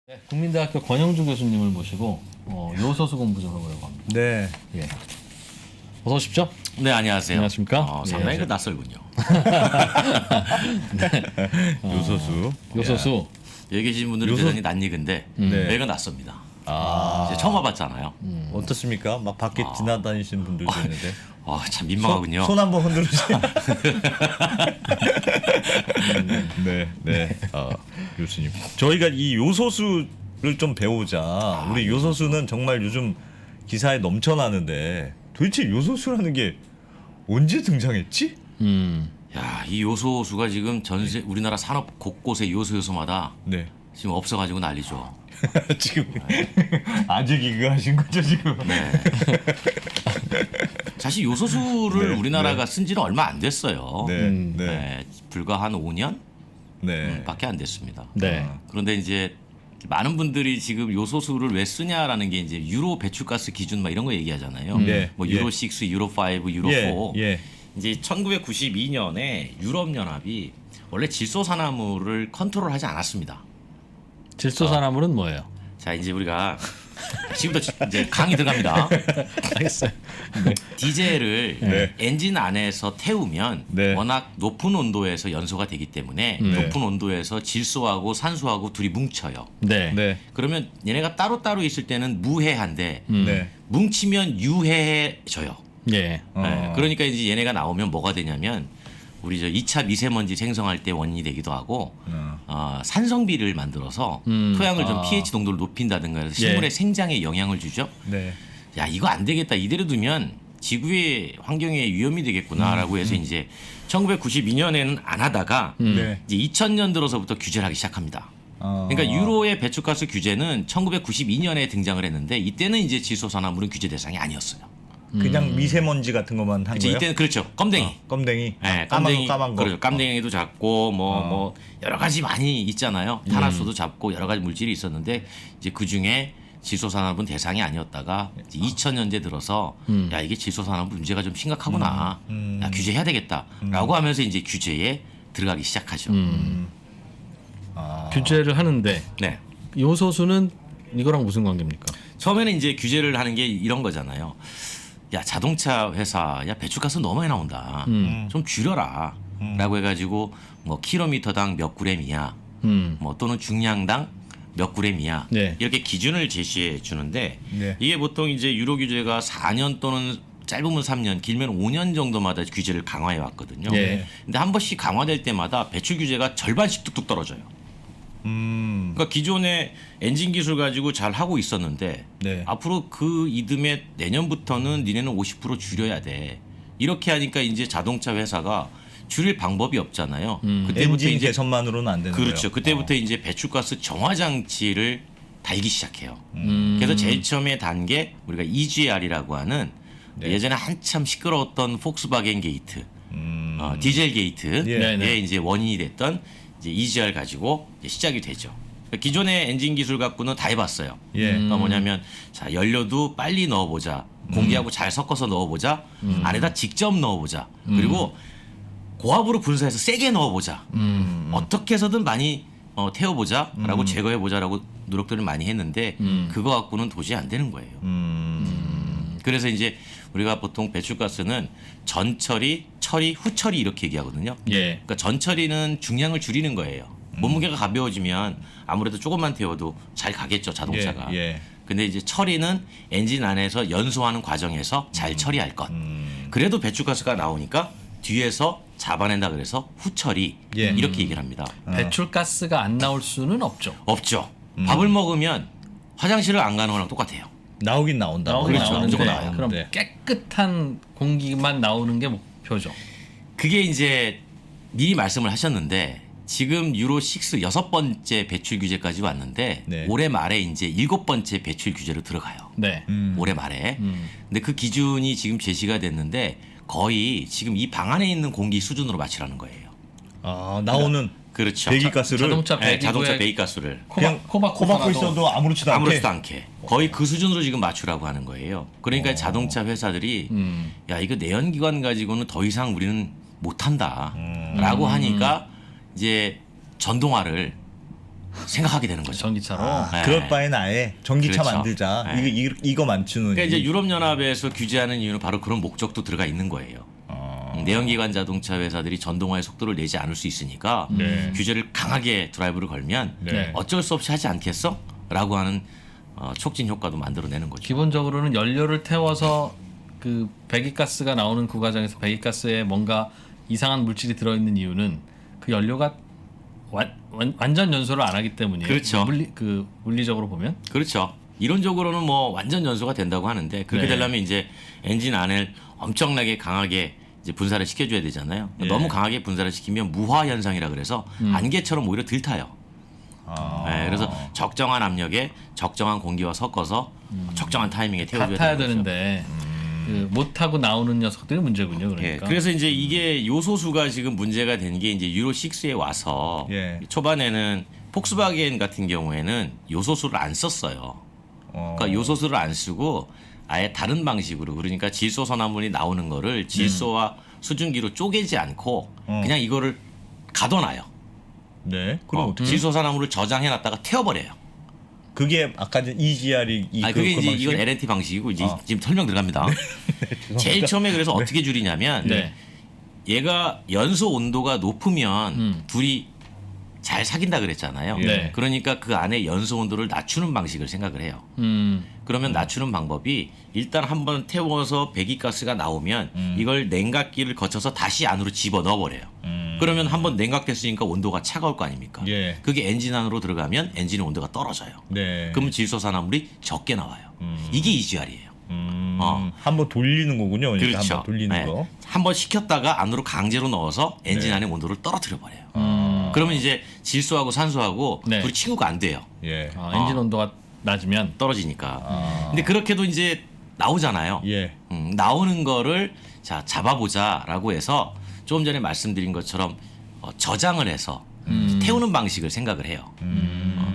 네, 국민대학교 권영주 교수님을 모시고 요소수 공부 좀 해보려고 합니다. 네. 예. 어서 오십시오. 네, 안녕하세요. 안녕하십니까? 상당히 예. 낯설군요. 요소수. 요소수. 여기 계신 분들은 대단히 낯익은데 여기가 낯섭니다. 이제 처음 와봤잖아요. 어떻습니까? 막 밖에 지나다니시는 분들도 있는데. 참 민망하군요. 손 한번 흔들으세요. 네. 교수님. 저희가 이 요소수를 좀 배우자. 우리 요소수는 정말 요즘 기사에 넘쳐나는데 도대체 요소수라는 게 언제 등장했지? 야, 이 요소수가 지금 전세 우리나라 산업 곳곳에 요소마다 네. 지금 없어가지고 난리죠. 지금 아직 이거 하신 거죠 지금? 네. 사실 요소수를 네, 우리나라가 쓴 지는 얼마 안 됐어요. 네. 불과 한 5년 네. 밖에 안 됐습니다. 네. 그런데 이제 많은 분들이 지금 요소수를 왜 쓰냐라는 게 이제 유로 배출가스 기준 막 이런 거 얘기하잖아요. 네. 뭐 유로 6, 유로 5, 유로 4. 예. 이제 1992년에 유럽 연합이 원래 질소산화물을 컨트롤하지 않았습니다. 질소산화물은 뭐예요? 자, 이제 우리가 지금부터 이제 강의 들어갑니다. 알겠어요. 디젤을 네. 엔진 안에서 태우면 네. 워낙 높은 온도에서 연소가 되기 때문에 높은 온도에서 질소하고 산소하고 둘이 뭉쳐요. 네. 네. 그러면 얘네가 따로따로 있을 때는 무해한데 네. 뭉치면 유해해져요. 예. 네, 그러니까 이제 얘네가 나오면 뭐가 되냐면 우리 저 2차 미세먼지 생성할 때 원인이 되기도 하고 산성비를 만들어서 토양을 좀 pH 농도를 높인다든가 해서 식물의 예. 생장에 영향을 주죠. 네. 야, 이거 안 되겠다. 이대로 두면 지구의 환경에 위험이 되겠구나라고 해서 이제 1992년에는 안 하다가 네. 이제 2000년 들어서부터 규제를 하기 시작합니다. 그러니까 유로의 배출가스 규제는 1992년에 등장을 했는데 이때는 이제 질소산화물은 규제 대상이 아니었어요. 그냥 미세먼지 같은 것만 한 그치, 거예요? 이때는 그렇죠. 껌댕이. 껌댕이. 네, 까만 거. 그렇죠. 깜댕이도 잡고 뭐 여러 가지 많이 있잖아요. 탄화수도 잡고 여러 가지 물질이 있었는데 이제 그 중에 질소산화물은 대상이 아니었다가 이제 2000년대 들어서 야, 이게 질소산화물 문제가 좀 심각하구나. 야, 규제해야 되겠다라고 하면서 이제 규제에 들어가기 시작하죠. 규제를 하는데 네. 요소수는 이거랑 무슨 관계입니까? 처음에는 이제 규제를 하는 게 이런 거잖아요. 야, 자동차 회사, 야, 배출가스 너무 많이 나온다. 좀 줄여라. 라고 해가지고 뭐 킬로미터당 몇 그램이야. 뭐 또는 중량당 몇 그램이야. 네. 이렇게 기준을 제시해 주는데 네. 이게 보통 이제 유로 규제가 4년 또는 짧으면 3년, 길면 5년 정도마다 규제를 강화해 왔거든요. 네. 근데 한 번씩 강화될 때마다 배출 규제가 절반씩 뚝뚝 떨어져요. 그러니까 기존의 엔진 기술 가지고 잘 하고 있었는데 네. 앞으로 그 이듬해 내년부터는 니네는 50% 줄여야 돼. 이렇게 하니까 이제 자동차 회사가 줄일 방법이 없잖아요. 그때부터 엔진 이제 개선만으로는 안 되는 거예요. 그렇죠. 그때부터 이제 배출가스 정화 장치를 달기 시작해요. 그래서 제일 처음에 단 게 우리가 EGR이라고 하는 예전에 한참 시끄러웠던 폭스바겐 게이트, 디젤 게이트의 네, 네. 이제 원인이 됐던 이제 EGR 가지고 이제 시작이 되죠. 그러니까 기존의 엔진 기술 갖고는 다 해봤어요. 예. 그러니까 뭐냐면 자, 연료도 빨리 넣어보자, 공기하고 잘 섞어서 넣어보자, 안에다 직접 넣어보자, 그리고 고압으로 분사해서 세게 넣어보자, 어떻게 해서든 많이 태워보자라고 제거해보자라고 노력들을 많이 했는데 그거 갖고는 도저히 안 되는 거예요. 그래서 이제 우리가 보통 배출가스는 전처리, 처리, 후처리 이렇게 얘기하거든요. 예. 그러니까 전처리는 중량을 줄이는 거예요. 몸무게가 가벼워지면 아무래도 조금만 태워도 잘 가겠죠, 자동차가. 예. 근데 이제 처리는 엔진 안에서 연소하는 과정에서 잘 처리할 것. 그래도 배출가스가 나오니까 뒤에서 잡아낸다 그래서 후처리 예. 이렇게 얘기를 합니다. 배출가스가 안 나올 수는 없죠. 없죠. 밥을 먹으면 화장실을 안 가는 거랑 똑같아요. 나오긴 나온다. 나오긴 그렇죠. 나오는데 무조건 나와요. 그럼 네. 깨끗한 공기만 나오는 게 목표죠. 그게 이제 미리 말씀을 하셨는데 지금 유로 6 여섯 번째 배출 규제까지 왔는데 네. 올해 말에 이제 일곱 번째 배출 규제로 들어가요. 네. 올해 말에. 근데 그 기준이 지금 제시가 됐는데 거의 지금 이 방 안에 있는 공기 수준으로 맞추라는 거예요. 나오는 그렇죠. 배기가스를 자동차 네, 자동차 배기구에 배기가스를 그냥 코박코 코박고 있어도 아무렇지도 않게. 아무렇지도 않게 거의 그 수준으로 지금 맞추라고 하는 거예요. 그러니까 자동차 회사들이 야, 이거 내연기관 가지고는 더 이상 우리는 못한다라고 하니까 이제 전동화를 생각하게 되는 거죠. 전기차로. 네. 그럴 바에는 아예 전기차 그렇죠. 만들자. 네. 이거 맞추는. 그러니까 이제 유럽연합에서 규제하는 이유는 바로 그런 목적도 들어가 있는 거예요. 내연기관 자동차 회사들이 전동화의 속도를 내지 않을 수 있으니까 네. 규제를 강하게 드라이브를 걸면 네. 어쩔 수 없이 하지 않겠어? 라고 하는 촉진 효과도 만들어내는 거죠. 기본적으로는 연료를 태워서 그 배기가스가 나오는 그 과정에서 배기가스에 뭔가 이상한 물질이 들어있는 이유는 그 연료가 완전 연소를 안 하기 때문이에요. 그렇죠. 물리적으로 보면. 그렇죠. 이론적으로는 뭐 완전 연소가 된다고 하는데 그렇게 네. 되려면 이제 엔진 안을 엄청나게 강하게 이제 분사를 시켜줘야 되잖아요. 예. 너무 강하게 분사를 시키면 무화 현상이라 그래서 안개처럼 오히려 들 타요. 네, 그래서 적정한 압력에 적정한 공기와 섞어서 적정한 타이밍에 다 태워줘야 타야 되는 거죠. 되는데 못 타고 나오는 녀석들이 문제군요. 예, 그러니까. 그래서 이제 이게 요소수가 지금 문제가 된 게 이제 유로 6에 와서 예. 초반에는 폭스바겐 같은 경우에는 요소수를 안 썼어요. 그러니까 요소수를 안 쓰고 아예 다른 방식으로 그러니까 질소 선화물이 나오는 거를 질소와 수증기로 쪼개지 않고 그냥 이거를 가둬놔요. 네. 그럼 어떻게? 질소 선화물을 저장해놨다가 태워버려요. 그게 아까 전 EGR이 그게 이제 이건 LNT 방식이고 이제 지금 설명 들어갑니다. 제일 처음에 그래서 어떻게 줄이냐면 네. 얘가 연소 온도가 높으면 둘이 잘 사귄다 그랬잖아요. 네. 그러니까 그 안에 연소 온도를 낮추는 방식을 생각을 해요. 그러면 낮추는 방법이 일단 한번 태워서 배기가스가 나오면 이걸 냉각기를 거쳐서 다시 안으로 집어 넣어버려요. 그러면 한번 냉각됐으니까 온도가 차가울 거 아닙니까? 예. 그게 엔진 안으로 들어가면 엔진의 온도가 떨어져요. 네. 그러면 질소산화물이 적게 나와요. 이게 EGR이에요. 한번 돌리는 거군요. 그러니까 그렇죠. 한번 돌리는 네. 거. 한번 식혔다가 안으로 강제로 넣어서 엔진 네. 안의 온도를 떨어뜨려 버려요. 그러면 이제 질소하고 산소하고 네. 둘이 친구가 안 돼요. 예. 엔진 온도가 낮으면 떨어지니까. 근데 그렇게도 이제 나오잖아요. 예. 나오는 거를 자 잡아보자라고 해서 조금 전에 말씀드린 것처럼 저장을 해서 태우는 방식을 생각을 해요.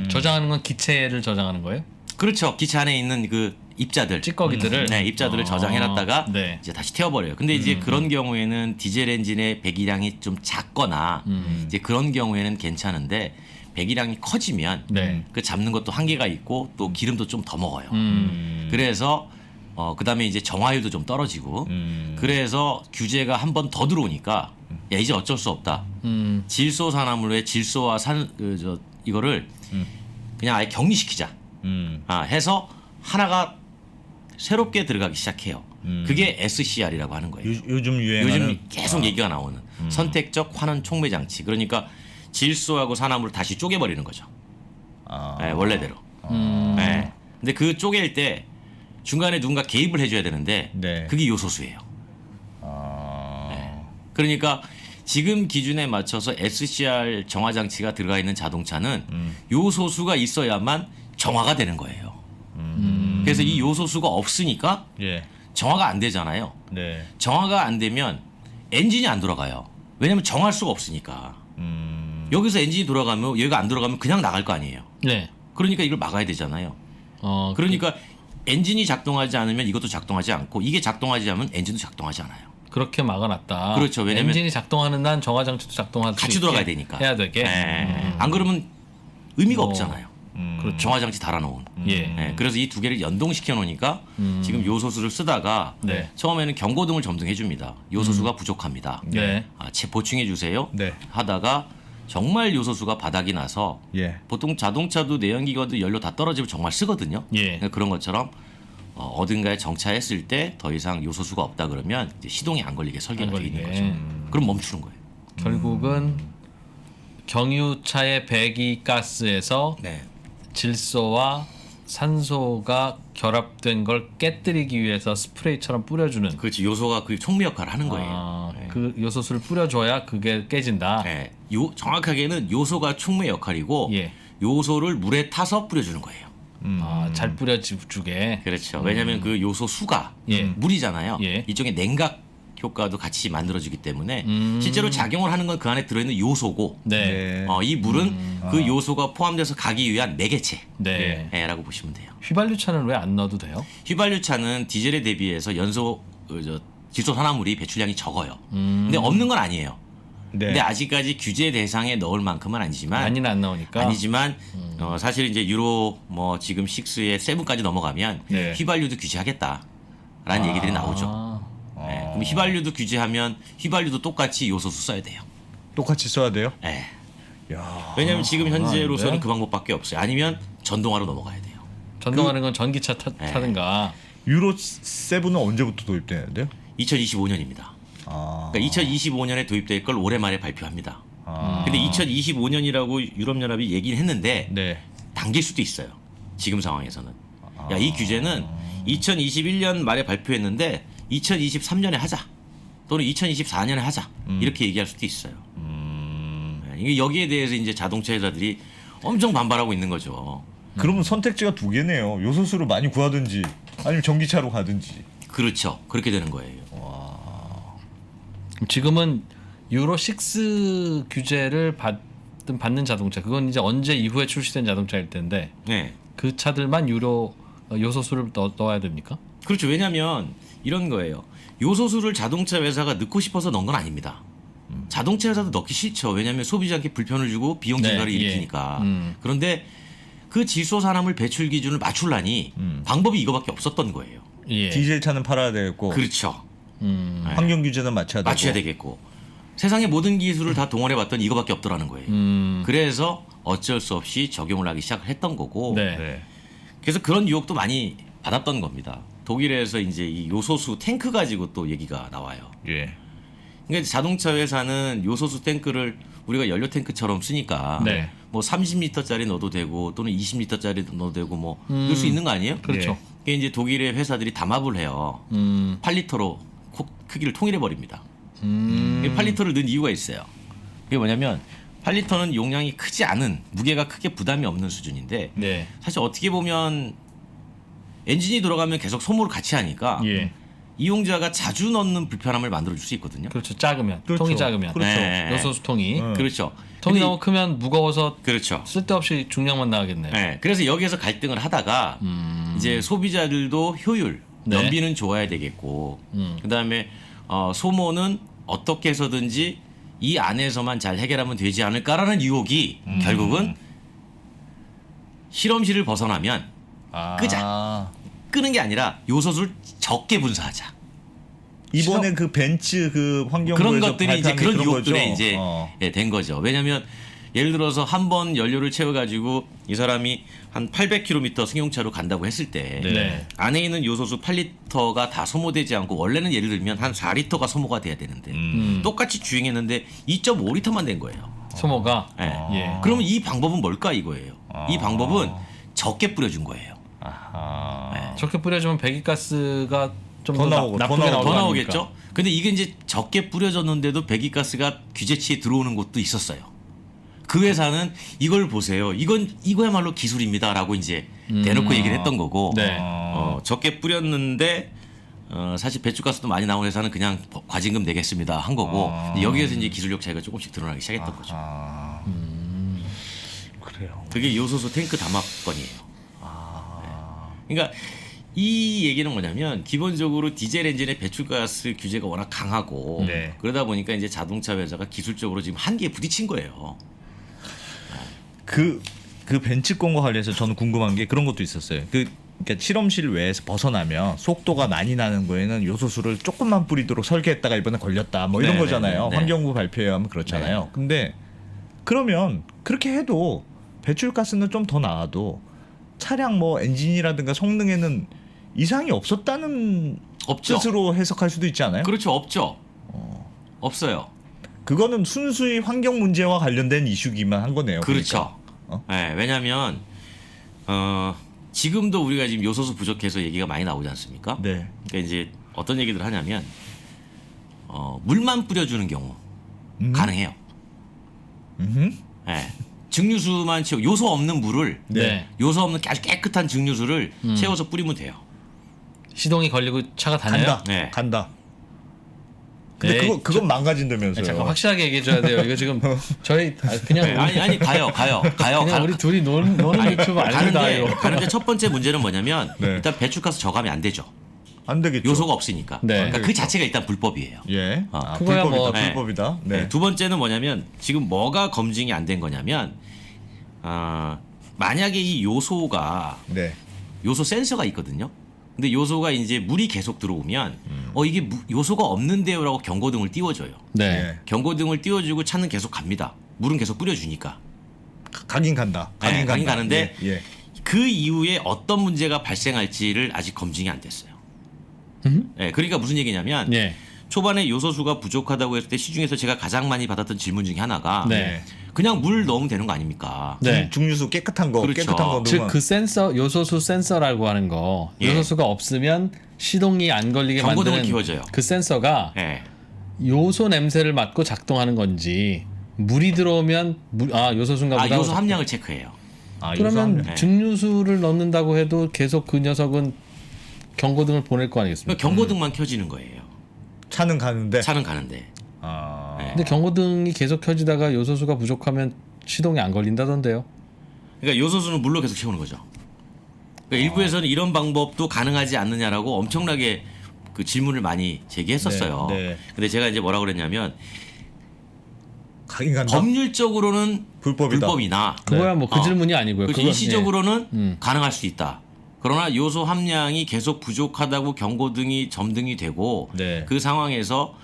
저장하는 건 기체를 저장하는 거예요? 그렇죠. 기차 안에 있는 그 입자들, 찌꺼기들을? 네, 입자들을 저장해놨다가 네. 이제 다시 태워버려요. 근데 이제 그런 경우에는 디젤 엔진의 배기량이 좀 작거나 이제 그런 경우에는 괜찮은데 배기량이 커지면 네. 그 잡는 것도 한계가 있고 또 기름도 좀 더 먹어요. 그래서 그다음에 이제 정화율도 좀 떨어지고 그래서 규제가 한 번 더 들어오니까 야 이제 어쩔 수 없다. 질소 산화물의 질소와 이거를 그냥 아예 격리시키자. 해서 하나가 새롭게 들어가기 시작해요. 그게 SCR이라고 하는 거예요. 요즘 유행하는 요즘 계속 얘기가 나오는 선택적 환원 촉매 장치. 그러니까 질소하고 산화물을 다시 쪼개버리는 거죠. 네, 원래대로. 네. 근데 그 쪼갤 때 중간에 누군가 개입을 해줘야 되는데 네. 그게 요소수예요. 네. 그러니까 지금 기준에 맞춰서 SCR 정화 장치가 들어가 있는 자동차는 요소수가 있어야만 정화가 되는 거예요. 그래서 이 요소수가 없으니까 예. 정화가 안 되잖아요. 네. 정화가 안 되면 엔진이 안 돌아가요. 왜냐면 정할 수가 없으니까. 여기서 엔진이 돌아가면 여기가 안 돌아가면 그냥 나갈 거 아니에요. 네. 그러니까 이걸 막아야 되잖아요. 그러니까 엔진이 작동하지 않으면 이것도 작동하지 않고 이게 작동하지 않으면 엔진도 작동하지 않아요. 그렇게 막아놨다. 그렇죠. 왜냐면 엔진이 작동하는 난 정화 장치도 작동할 수 같이 있게 돌아가야 되니까. 해야 되게. 안 그러면 의미가 뭐, 없잖아요. 정화 장치 달아놓은. 예. 네, 그래서 이 두 개를 연동시켜 놓으니까 지금 요소수를 쓰다가 네. 처음에는 경고등을 점등해 줍니다. 요소수가 부족합니다. 네. 보충해 주세요. 네. 하다가 정말 요소수가 바닥이 나서 예. 보통 자동차도 내연기관도 연료 다 떨어지면 정말 쓰거든요. 예. 그러니까 그런 것처럼 어딘가에 정차했을 때 더 이상 요소수가 없다 그러면 이제 시동이 안 걸리게 설계가 안 되어 있는 걸리게. 거죠. 그럼 멈추는 거예요. 결국은 경유차의 배기가스에서 네. 질소와 산소가 결합된 걸 깨뜨리기 위해서 스프레이처럼 뿌려주는 그렇지. 요소가 그 촉매 역할을 하는 거예요. 그 요소수를 뿌려줘야 그게 깨진다. 네. 정확하게는 요소가 촉매 역할이고 예. 요소를 물에 타서 뿌려주는 거예요. 잘 뿌려주게. 그렇죠. 왜냐하면 그 요소 수가 예. 물이잖아요. 예. 이쪽에 냉각 효과도 같이 만들어주기 때문에 실제로 작용을 하는 건 그 안에 들어있는 요소고 네. 이 물은 그 요소가 포함돼서 가기 위한 매개체라고 네. 보시면 돼요. 휘발유차는 왜 안 넣어도 돼요? 휘발유차는 디젤에 대비해서 질소 산화물이 배출량이 적어요. 근데 없는 건 아니에요. 네. 근데 아직까지 규제 대상에 넣을 만큼은 아니지만 많이는 안 나오니까. 아니지만 사실 이제 유로 뭐 지금 6에 7까지 넘어가면 네. 휘발유도 규제하겠다라는 얘기들이 나오죠. 아, 네, 그럼 휘발유도 규제하면 휘발유도 똑같이 요소수 써야 돼요. 똑같이 써야 돼요? 네. 야. 왜냐하면 지금 현재로서는 아닌데? 그 방법밖에 없어요. 아니면 전동화로 넘어가야 돼요. 전동하는 건 전기차 네. 타든가. 유로 7은 언제부터 도입되는데요? 2025년입니다. 아. 그러니까 2025년에 도입될 걸 올해 말에 발표합니다. 아. 근데 2025년이라고 유럽연합이 얘기는 했는데 네. 당길 수도 있어요. 지금 상황에서는. 야, 이 규제는 2021년 말에 발표했는데 2023년에 하자. 또는 2024년에 하자. 이렇게 얘기할 수도 있어요. 네, 이게 여기에 대해서 이제 자동차 회사들이 엄청 반발하고 있는 거죠. 그러면 선택지가 두 개네요. 요소수를 많이 구하든지 아니면 전기차로 가든지. 그렇죠. 그렇게 되는 거예요. 지금은 유로 6 규제를 받는 자동차, 그건 이제 언제 이후에 출시된 자동차일 텐데 네. 그 차들만 유로 요소수를 넣어야 됩니까? 그렇죠. 왜냐하면 이런 거예요. 요소수를 자동차 회사가 넣고 싶어서 넣은 건 아닙니다. 자동차 회사도 넣기 싫죠. 왜냐하면 소비자한테 불편을 주고 비용 네, 증가를 예. 일으키니까. 그런데 그 질소 산화물 배출 기준을 맞추려니 방법이 이거밖에 없었던 거예요. 예. 디젤 차는 팔아야 되겠고 그렇죠. 환경 규제는 맞춰야 되고. 맞춰야 되겠고 세상의 모든 기술을 다 동원해 봤더니 이거밖에 없더라는 거예요. 그래서 어쩔 수 없이 적용을 하기 시작을 했던 거고. 네. 네. 그래서 그런 유혹도 많이 받았던 겁니다. 독일에서 이제 이 요소수 탱크 가지고 또 얘기가 나와요. 예. 그러니까 자동차 회사는 요소수 탱크를 우리가 연료 탱크처럼 쓰니까 네. 뭐 30리터짜리 넣어도 되고 또는 20리터짜리 넣어도 되고 뭐 넣을 수 있는 거 아니에요? 그렇죠. 그게 이제 독일의 회사들이 담합을 해요. 8리터로 크기를 통일해 버립니다. 8리터를 넣은 이유가 있어요. 그게 뭐냐면 8리터는 용량이 크지 않은 무게가 크게 부담이 없는 수준인데 네. 사실 어떻게 보면 엔진이 돌아가면 계속 소모를 같이 하니까 예. 이용자가 자주 넣는 불편함을 만들어 줄 수 있거든요. 그렇죠. 작으면 그렇죠. 통이 작으면 그렇죠. 네. 요소수 통이 그렇죠. 통이 근데 너무 크면 무거워서 그렇죠. 쓸데없이 중량만 나가겠네요. 네, 그래서 여기에서 갈등을 하다가 이제 소비자들도 효율, 네. 연비는 좋아야 되겠고, 그다음에 소모는 어떻게 해서든지 이 안에서만 잘 해결하면 되지 않을까라는 유혹이 결국은 실험실을 벗어나면 아. 끄자. 끄는 게 아니라 요소수를 적게 분사하자. 이번에 그 벤츠 그 환경부에서 그런 것들이 이제 발표한 게 그런 그런 유혹들에 거죠? 이제 어. 예, 된 거죠. 왜냐하면 예를 들어서 한 번 연료를 채워가지고 이 사람이 한 800km 승용차로 간다고 했을 때 네. 안에 있는 요소수 8리터가 다 소모되지 않고 원래는 예를 들면 한 4리터가 소모가 돼야 되는데 똑같이 주행했는데 2.5리터만 된 거예요. 소모가 예. 예. 그러면 이 방법은 뭘까 이거예요. 이 방법은 적게 뿌려준 거예요. 아하. 적게 뿌려주면 배기가스가 좀 더 더 나오고, 나쁘게 더 나올 더 거 나오겠죠. 아닙니까? 근데 이게 이제 적게 뿌려졌는데도 배기가스가 규제치에 들어오는 곳도 있었어요. 그 회사는 이걸 보세요. 이거야말로 기술입니다라고 이제 대놓고 얘기를 했던 거고. 네. 적게 뿌렸는데 사실 배출가스도 많이 나온 회사는 그냥 과징금 내겠습니다 한 거고. 여기에서 이제 기술력 차이가 조금씩 드러나기 시작했던 거죠. 아. 그래요. 그게 요소수 탱크 담합건이에요. 그러니까 이 얘기는 뭐냐면 기본적으로 디젤 엔진의 배출가스 규제가 워낙 강하고 네. 그러다 보니까 이제 자동차 회사가 기술적으로 지금 한계에 부딪힌 거예요. 그 벤츠 건과 관련해서 저는 궁금한 게 그런 것도 있었어요. 그러니까 실험실 외에서 벗어나면 속도가 많이 나는 거에는 요소수를 조금만 뿌리도록 설계했다가 이번에 걸렸다 뭐 이런 네, 거잖아요. 네, 네. 환경부 발표에 하면 그렇잖아요. 근데 그러면 그렇게 해도 배출가스는 좀 더 나와도 차량 뭐 엔진이라든가 성능에는 이상이 없었다는 없죠. 뜻으로 해석할 수도 있지 않아요? 그렇죠. 없죠. 없어요. 그거는 순수히 환경 문제와 관련된 이슈기만 한 거네요. 그렇죠. 그러니까. 네, 왜냐하면 지금도 우리가 지금 요소수 부족해서 얘기가 많이 나오지 않습니까? 네. 그러니까 이제 어떤 얘기를 하냐면 물만 뿌려주는 경우 가능해요. 네. 증류수만 채워 요소 없는 물을 네. 요소 없는 아주 깨끗한 증류수를 채워서 뿌리면 돼요. 시동이 걸리고 차가 다녀요? 간다. 네. 간다. 근데 에이, 그건 망가진다면서요. 잠깐 확실하게 얘기해 줘야 돼요. 이거 지금 저희 그냥 네, 아니 가요. 그냥 우리 둘이 노는 유튜브 아닙니다. 가는데 이거. 가는데 첫 번째 문제는 뭐냐면 네. 일단 배출가스 저감이 안 되죠. 안 되겠죠. 요소가 없으니까. 네. 그러니까 그 자체가 일단 불법이에요. 예. 그거야 불법이다. 뭐- 네. 불법이다. 네. 네, 두 번째는 뭐냐면 지금 뭐가 검증이 안 된 거냐면 만약에 이 요소가 네. 요소 센서가 있거든요. 근데 요소가 이제 물이 계속 들어오면 이게 요소가 없는데요라고 경고등을 띄워줘요. 네. 예. 경고등을 띄워주고 차는 계속 갑니다. 물은 계속 뿌려주니까. 가긴 간다. 네, 가긴 가는데 예. 그 이후에 어떤 문제가 발생할지를 아직 검증이 안 됐어요. 네, 그러니까 무슨 얘기냐면 예. 초반에 요소수가 부족하다고 했을 때 시중에서 제가 가장 많이 받았던 질문 중에 하나가 네. 그냥 물 넣으면 되는 거 아닙니까? 네. 중류수 깨끗한 거, 그렇죠. 깨끗한 거 즉 넣으면 그 센서 요소수 센서라고 하는 거 예. 요소수가 없으면 시동이 안 걸리게 경고등을 만드는 키워줘요. 그 센서가 네. 요소 냄새를 맡고 작동하는 건지 물이 들어오면 요소수인가 보다. 요소 함량을 체크해요. 요소 그러면 함량. 네. 증류수를 넣는다고 해도 계속 그 녀석은 경고등을 보낼 거 아니겠습니까? 그러니까 경고등만 켜지는 거예요. 차는 가는데. 차는 가는데. 아. 네. 근데 경고등이 계속 켜지다가 요소수가 부족하면 시동이 안 걸린다던데요. 그러니까 요소수는 물로 계속 채우는 거죠. 그러니까 일부에서는 이런 방법도 가능하지 않느냐라고 엄청나게 그 질문을 많이 제기했었어요. 네, 네. 근데 제가 이제 뭐라고 그랬냐면 가긴 간다. 법률적으로는 불법이다. 불법이나 그거야 뭐 그 어. 질문이 아니고요. 그렇죠. 그건, 일시적으로는 가능할 수 있다. 그러나 요소 함량이 계속 부족하다고 경고등이 점등이 되고 네. 그 상황에서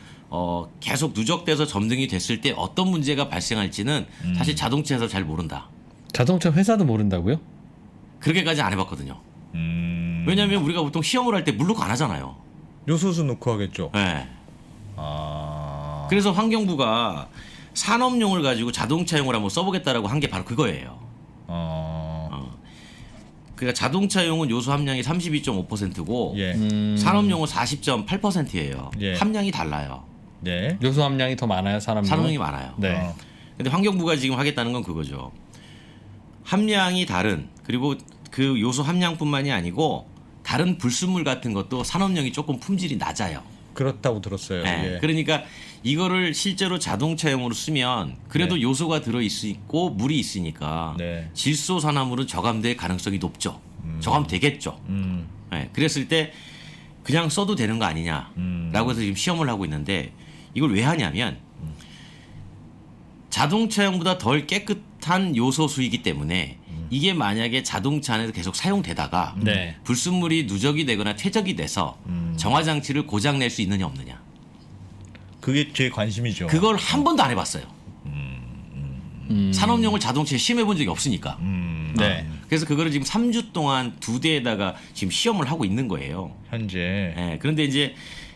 계속 누적돼서 점등이 됐을 때 어떤 문제가 발생할지는 사실 자동차에서 잘 모른다. 자동차 회사도 모른다고요? 그렇게까지 안 해봤거든요. 왜냐하면 우리가 보통 시험을 할 때 물 넣고 안 하잖아요. 요소수 넣고 하겠죠. 네. 아. 그래서 환경부가 산업용을 가지고 자동차용을 한번 써보겠다라고 한 게 바로 그거예요. 그러니까 자동차용은 요소 함량이 32.5%고 예. 산업용은 40.8%예요. 예. 함량이 달라요. 네. 요소 함량이 더 많아요, 사람용. 산업용이 많아요. 네. 어. 근데 환경부가 지금 하겠다는 건 그거죠. 함량이 다른 그리고 그 요소 함량뿐만이 아니고 다른 불순물 같은 것도 산업용이 조금 품질이 낮아요. 그렇다고 들었어요. 네. 예. 그러니까 이거를 실제로 자동차용으로 쓰면 그래도 네. 요소가 들어 있고 물이 있으니까 네. 질소 산화물은 저감될 가능성이 높죠. 저감되겠죠. 네. 그랬을 때 그냥 써도 되는 거 아니냐라고 해서 지금 시험을 하고 있는데 이걸 왜 하냐면 자동차용보다 덜 깨끗한 요소수이기 때문에 이게 만약에 자동차 안에서 계속 사용되다가 네. 불순물이 누적이 되거나 퇴적이 돼서 정화 장치를 고장 낼 수 있느냐 없느냐. 그게 제 관심이죠. 그걸 한 번도 안 해봤어요. 산업용을 자동차에 시험해 본 적이 없으니까. 네. 그래서 그거를 지금 3주 동안 2대에다가 지금 시험을 하고 있는 거예요. 현재. 예, 그런데 이제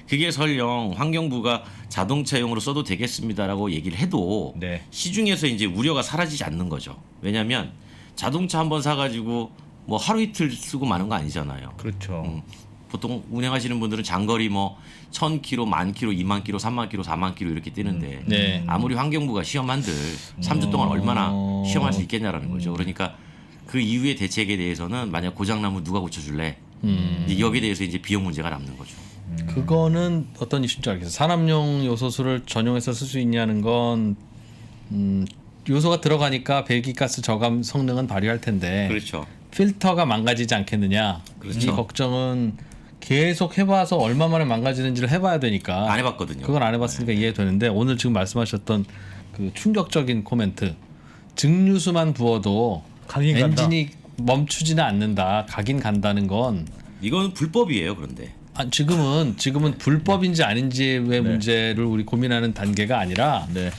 그게 설령 환경부가 자동차용으로 써도 되겠습니다라고 얘기를 해도 네. 시중에서 이제 우려가 사라지지 않는 거죠. 왜냐하면 자동차 한번 사가지고 뭐 하루 이틀 쓰고 마는 거 아니잖아요. 그렇죠. 보통 운행하시는 분들은 장거리 뭐 1000km, 10,000km, 20,000km, 30,000km, 40,000km 이렇게 뛰는데 네. 아무리 환경부가 시험한들 3주 동안 얼마나 시험할 수 있겠냐라는 거죠. 그러니까 그 이후의 대책에 대해서는 만약 고장나면 누가 고쳐줄래? 이제 여기에 대해서 이제 비용 문제가 남는 거죠. 그거는 어떤 이슈인 줄 알겠어요. 산업용 요소수를 전용해서 쓸 수 있냐는 건 요소가 들어가니까 배기가스 저감 성능은 발휘할 텐데 그렇죠. 필터가 망가지지 않겠느냐. 그렇죠. 이 걱정은 계속 해봐서 얼마 만에 망가지는지를 해봐야 되니까. 안 해봤거든요. 그건 안 해봤으니까 이해되는데 오늘 지금 말씀하셨던 그 충격적인 코멘트. 증류수만 부어도 가긴 간다. 엔진이 멈추지는 않는다. 가긴 간다는 건 이건 불법이에요. 그런데 지금은 불법인지 아닌지의 문제를 우리 고민하는 단계가 아니라 네.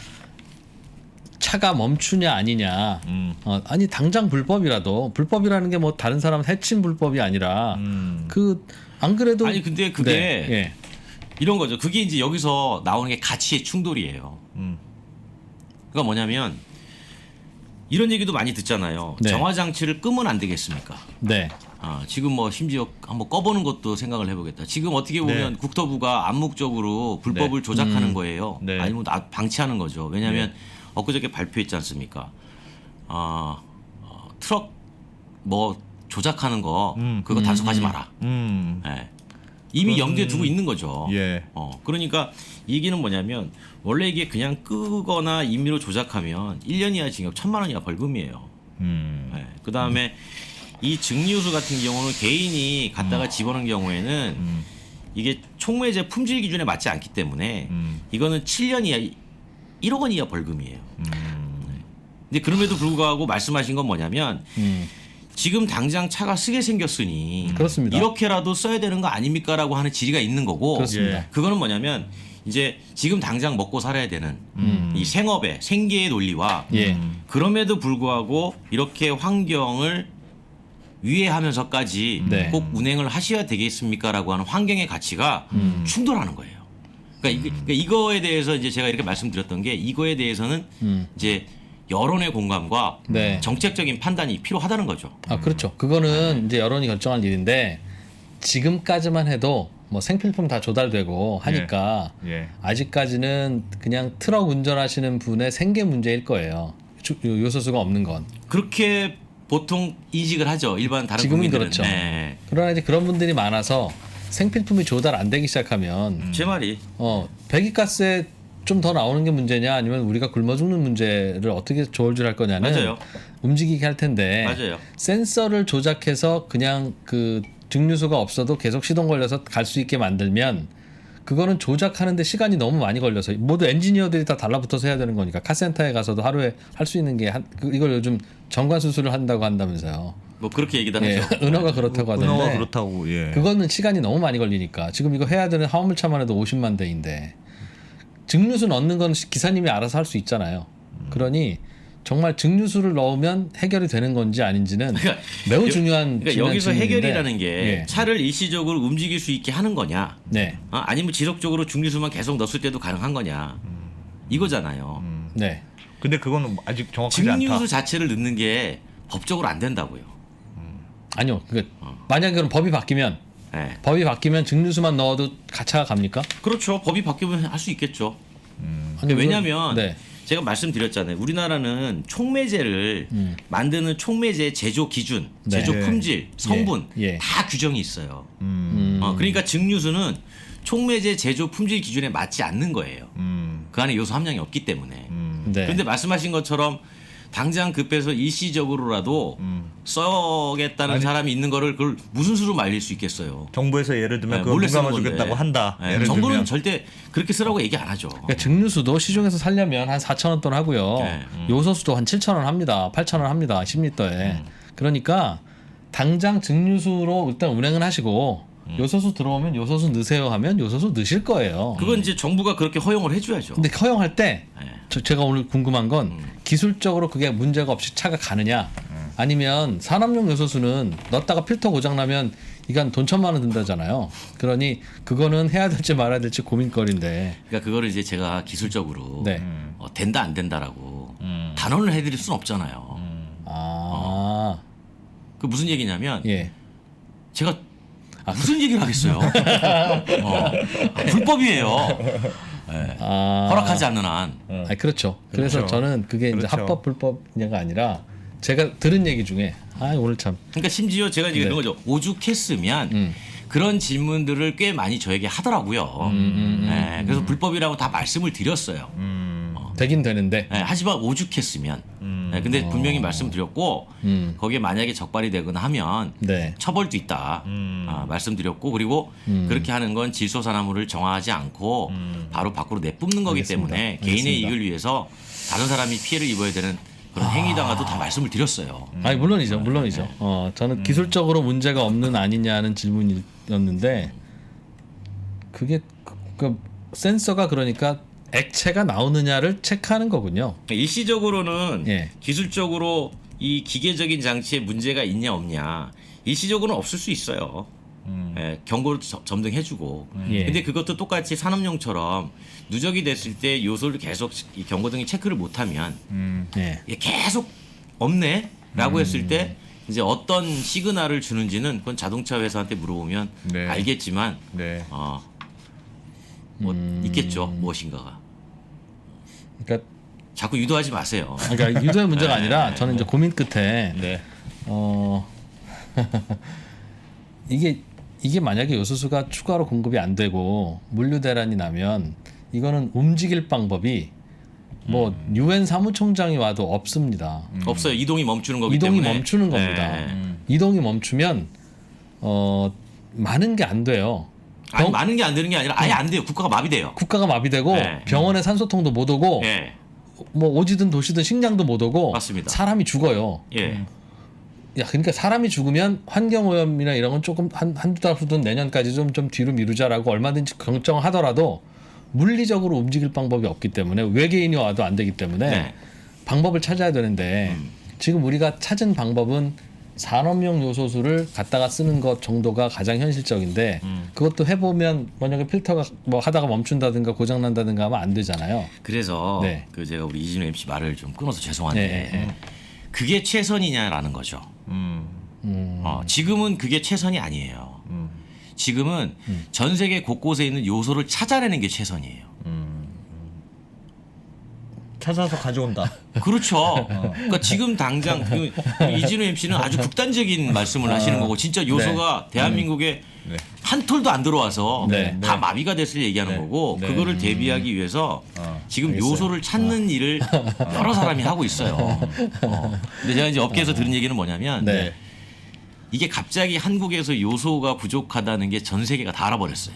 차가 멈추냐 아니냐. 아니 당장 불법이라는 게 뭐 다른 사람 해친 불법이 아니라 그 안 그래도 아니 근데 그게 네, 예. 이런 거죠. 그게 이제 여기서 나오는 게 가치의 충돌이에요. 그러니까 뭐냐면 이런 얘기도 많이 듣잖아요. 네. 정화 장치를 끄면 안 되겠습니까? 네. 지금 뭐 심지어 한번 꺼보는 것도 생각을 해보겠다. 지금 어떻게 보면 네. 국토부가 암묵적으로 불법을 조작하는 거예요. 네. 아니면 방치하는 거죠. 왜냐하면 엊그저께 발표했지 않습니까? 트럭 뭐 조작하는 거 그거 단속하지 마라. 예. 이미 염두에 두고 있는 거죠. 예. 그러니까 이 얘기는 뭐냐면 원래 이게 그냥 끄거나 임의로 조작하면 1년 이하 징역 1,000만 원 이하 벌금이에요. 예. 그다음에 이 증류수 같은 경우는 개인이 갖다가 집어넣은 경우에는 이게 촉매제 품질 기준에 맞지 않기 때문에 이거는 7년 이하 1억 원 이하 벌금이에요. 근데 그럼에도 불구하고 말씀하신 건 뭐냐면 지금 당장 차가 쓰게 생겼으니 그렇습니다. 이렇게라도 써야 되는 거 아닙니까라고 하는 질의가 있는 거고 그렇습니다. 예. 그거는 뭐냐면 이제 지금 당장 먹고 살아야 되는 이 생업의 생계의 논리와 예. 그럼에도 불구하고 이렇게 환경을 위해하면서까지 네. 꼭 운행을 하셔야 되겠습니까라고 하는 환경의 가치가 충돌하는 거예요. 그러니까 이거에 대해서 이제 제가 이렇게 말씀드렸던 게 이거에 대해서는 이제 여론의 공감과 네. 정책적인 판단이 필요하다는 거죠. 아 그렇죠. 그거는 이제 여론이 결정할 일인데 지금까지만 해도 뭐 생필품 다 조달되고 하니까 예. 아직까지는 그냥 트럭 운전하시는 분의 생계 문제일 거예요. 요소수가 없는 건. 그렇게 보통 인식을 하죠. 일반 다른 지금은 국민들은. 그렇죠. 네. 그러나 이제 그런 분들이 많아서 생필품이 조달 안 되기 시작하면 제 말이 배기가스에 좀 더 나오는 게 문제냐 아니면 우리가 굶어 죽는 문제를 어떻게 조절할 거냐는 맞아요. 움직이게 할 텐데 맞아요. 센서를 조작해서 그냥 그 증류수가 없어도 계속 시동 걸려서 갈 수 있게 만들면 그거는 조작하는데 시간이 너무 많이 걸려서 모두 엔지니어들이 다 달라붙어서 해야 되는 거니까 카센터에 가서도 하루에 할 수 있는 게 이걸 요즘 정관 수술을 한다고 한다면서요. 뭐 그렇게 얘기도 예, 하죠. 은어가 그렇다고 하던데. 은어가 그렇다고. 예. 그거는 시간이 너무 많이 걸리니까 지금 이거 해야 되는 화물차만 해도 50만 대인데 증류수 넣는 건 기사님이 알아서 할 수 있잖아요. 그러니 정말 증류수를 넣으면 해결이 되는 건지 아닌지는 그러니까 매우 중요한 그러니까 여기서 질문인데. 해결이라는 게 예. 차를 일시적으로 움직일 수 있게 하는 거냐, 네, 아니면 지속적으로 중류수만 계속 넣었을 때도 가능한 거냐, 이거잖아요. 네, 근데 그거는 아직 정확하지 않다. 증류수 자체를 넣는 게 법적으로 안 된다고요. 아니요. 만약에 그럼 법이 바뀌면 증류수만 넣어도 가차가 갑니까? 그렇죠. 법이 바뀌면 할 수 있겠죠. 아니, 왜냐하면 네, 제가 말씀드렸잖아요. 우리나라는 촉매제를 만드는 촉매제 제조 기준, 네. 제조 품질, 성분 예. 다 규정이 있어요. 음. 그러니까 증류수는 촉매제 제조 품질 기준에 맞지 않는 거예요. 그 안에 요소 함량이 없기 때문에. 네. 그런데 말씀하신 것처럼 당장 급해서 일시적으로라도 써겠다는 사람이 있는 거를 그걸 무슨 수로 말릴 수 있겠어요. 정부에서 예를 들면 네, 그거 몰래 누가 쓰는 맞주겠다고 건데. 한다. 네, 예를 정부는 들면 절대 그렇게 쓰라고 얘기 안 하죠. 그러니까 증류수도 시중에서 살려면 한 4,000원 돈 하고요. 네. 요소수도 한 7,000원 합니다. 8,000원 합니다. 10리터에. 그러니까 당장 증류수로 일단 운행을 하시고 요소수 들어오면 요소수 넣으세요 하면 요소수 넣으실 거예요. 그건 이제 정부가 그렇게 허용을 해줘야죠. 근데 허용할 때 네. 제가 오늘 궁금한 건 기술적으로 그게 문제가 없이 차가 가느냐 아니면 산업용 요소수는 넣었다가 필터 고장 나면 이건 돈 1,000만 원 든다잖아요. 그러니 그거는 해야 될지 말아야 될지 고민거리인데. 그러니까 그거를 이제 제가 기술적으로 네. 된다 안 된다라고 단언을 해드릴 수는 없잖아요. 아. 그 무슨 얘기냐면 예. 제가 무슨 얘기를 하겠어요? 불법이에요. 네. 아. 허락하지 않는 한. 그렇죠. 그래서 그렇죠. 저는 그게 이제 그렇죠. 합법 불법이냐가 아니라 제가 들은 얘기 중에 오늘 참 그러니까 심지어 제가 이제 네. 그런 거죠. 오죽했으면 그런 질문들을 꽤 많이 저에게 하더라고요. 네, 그래서 불법이라고 다 말씀을 드렸어요. 되긴 되는데. 네, 하지만 오죽했으면. 네, 근데 분명히 말씀드렸고 거기에 만약에 적발이 되거나 하면 네. 처벌도 있다. 말씀드렸고 그리고 그렇게 하는 건 질소산화물을 정화하지 않고 바로 밖으로 내뿜는 거기 알겠습니다. 때문에 알겠습니다. 개인의 이익을 위해서 다른 사람이 피해를 입어야 되는 그런 행위당화도 다 말씀을 드렸어요. 아니 물론이죠. 저는 기술적으로 문제가 없는 아니냐는 질문이었는데 그게 그 센서가 그러니까 액체가 나오느냐를 체크하는 거군요. 일시적으로는 예. 기술적으로 이 기계적인 장치에 문제가 있냐 없냐 일시적으로는 없을 수 있어요. 예, 경고를 점등해주고. 예. 근데 그것도 똑같이 산업용처럼 누적이 됐을 때 요소를 계속 이 경고등이 체크를 못하면 예. 이게 계속 없네라고 했을 때 이제 어떤 시그널을 주는지는 그건 자동차 회사한테 물어보면 네. 알겠지만 네. 뭐 있겠죠 무엇인가가. 그러니까 자꾸 유도하지 마세요. 그러니까 유도의 문제가 아니라 저는 이제 고민 끝에 네. 이게 만약에 요소수가 추가로 공급이 안 되고 물류 대란이 나면 이거는 움직일 방법이 뭐 UN 사무총장이 와도 없습니다. 없어요. 이동이 멈추는 거기 이동이 때문에. 멈추는 겁니다. 네. 이동이 멈추면 많은 게 안 돼요. 아니, 많은 게 안 되는 게 아니라 아예 안 돼요. 국가가 마비돼요. 국가가 마비되고 네. 병원에 산소통도 못 오고 예. 뭐 오지든 도시든 식량도 못 오고 맞습니다. 사람이 죽어요. 예. 야, 그러니까 사람이 죽으면 환경오염이나 이런 건 조금 한두 달 후든 내년까지 좀 뒤로 미루자라고 얼마든지 결정하더라도 물리적으로 움직일 방법이 없기 때문에 외계인이 와도 안 되기 때문에 네. 방법을 찾아야 되는데 지금 우리가 찾은 방법은 산업용 요소수를 갖다가 쓰는 것 정도가 가장 현실적인데 그것도 해보면 만약에 필터가 뭐 하다가 멈춘다든가 고장난다든가 하면 안 되잖아요. 그래서 네. 그 제가 우리 이진우 MC 말을 좀 끊어서 죄송한데 네, 네. 그게 최선이냐라는 거죠. 지금은 그게 최선이 아니에요. 지금은 전 세계 곳곳에 있는 요소를 찾아내는 게 최선이에요. 찾아서 가져온다. 그렇죠. 그러니까 지금 당장 그 이진우 MC는 아주 극단적인 말씀을 하시는 거고 진짜 요소가 대한민국에 네. 한 톨도 안 들어와서 네. 다 마비가 됐을 얘기하는 네. 거고 네. 그거를 대비하기 위해서 지금 알겠어요. 요소를 찾는 일을 여러 사람이 하고 있어요. 근데 제가 이제 업계에서 들은 얘기는 뭐냐면 네. 이게 갑자기 한국에서 요소가 부족하다는 게 전 세계가 다 알아버렸어요.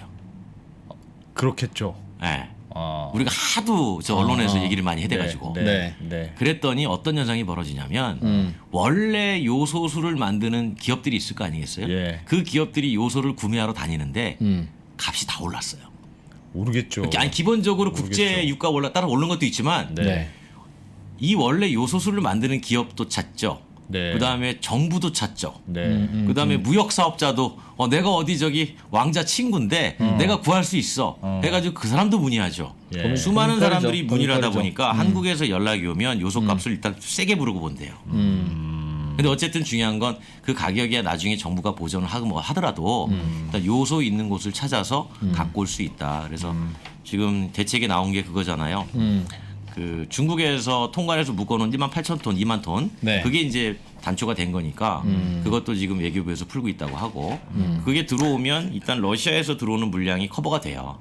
그렇겠죠. 예. 아. 우리가 하도 저 언론에서 얘기를 많이 해대가지고 네. 네. 그랬더니 어떤 현상이 벌어지냐면 원래 요소수를 만드는 기업들이 있을 거 아니겠어요? 예. 그 기업들이 요소를 구매하러 다니는데 음. 값이 다 올랐어요. 모르겠죠. 아니 기본적으로 국제 모르겠죠. 유가 따라 오른 것도 있지만 네. 이 원래 요소수를 만드는 기업도 찾죠. 네. 그다음에 정부도 찾죠. 네. 그다음에 무역 사업자도 내가 어디 저기 왕자 친구인데 내가 구할 수 있어. 해가지고 그 사람도 문의하죠. 예. 수많은 고민거리죠. 사람들이 문의를 하다 고민거리죠. 보니까 한국에서 연락이 오면 요소값을 일단 세게 부르고 본대요. 근데 어쨌든 중요한 건 그 가격이 나중에 정부가 보전을 하더라도 일단 요소 있는 곳을 찾아서 갖고 올 수 있다. 그래서 지금 대책에 나온 게 그거잖아요. 그 중국에서 통관해서 묶어놓은 18,000톤, 2만 톤, 네. 그게 이제 단초가 된 거니까 그것도 지금 외교부에서 풀고 있다고 하고 그게 들어오면 일단 러시아에서 들어오는 물량이 커버가 돼요.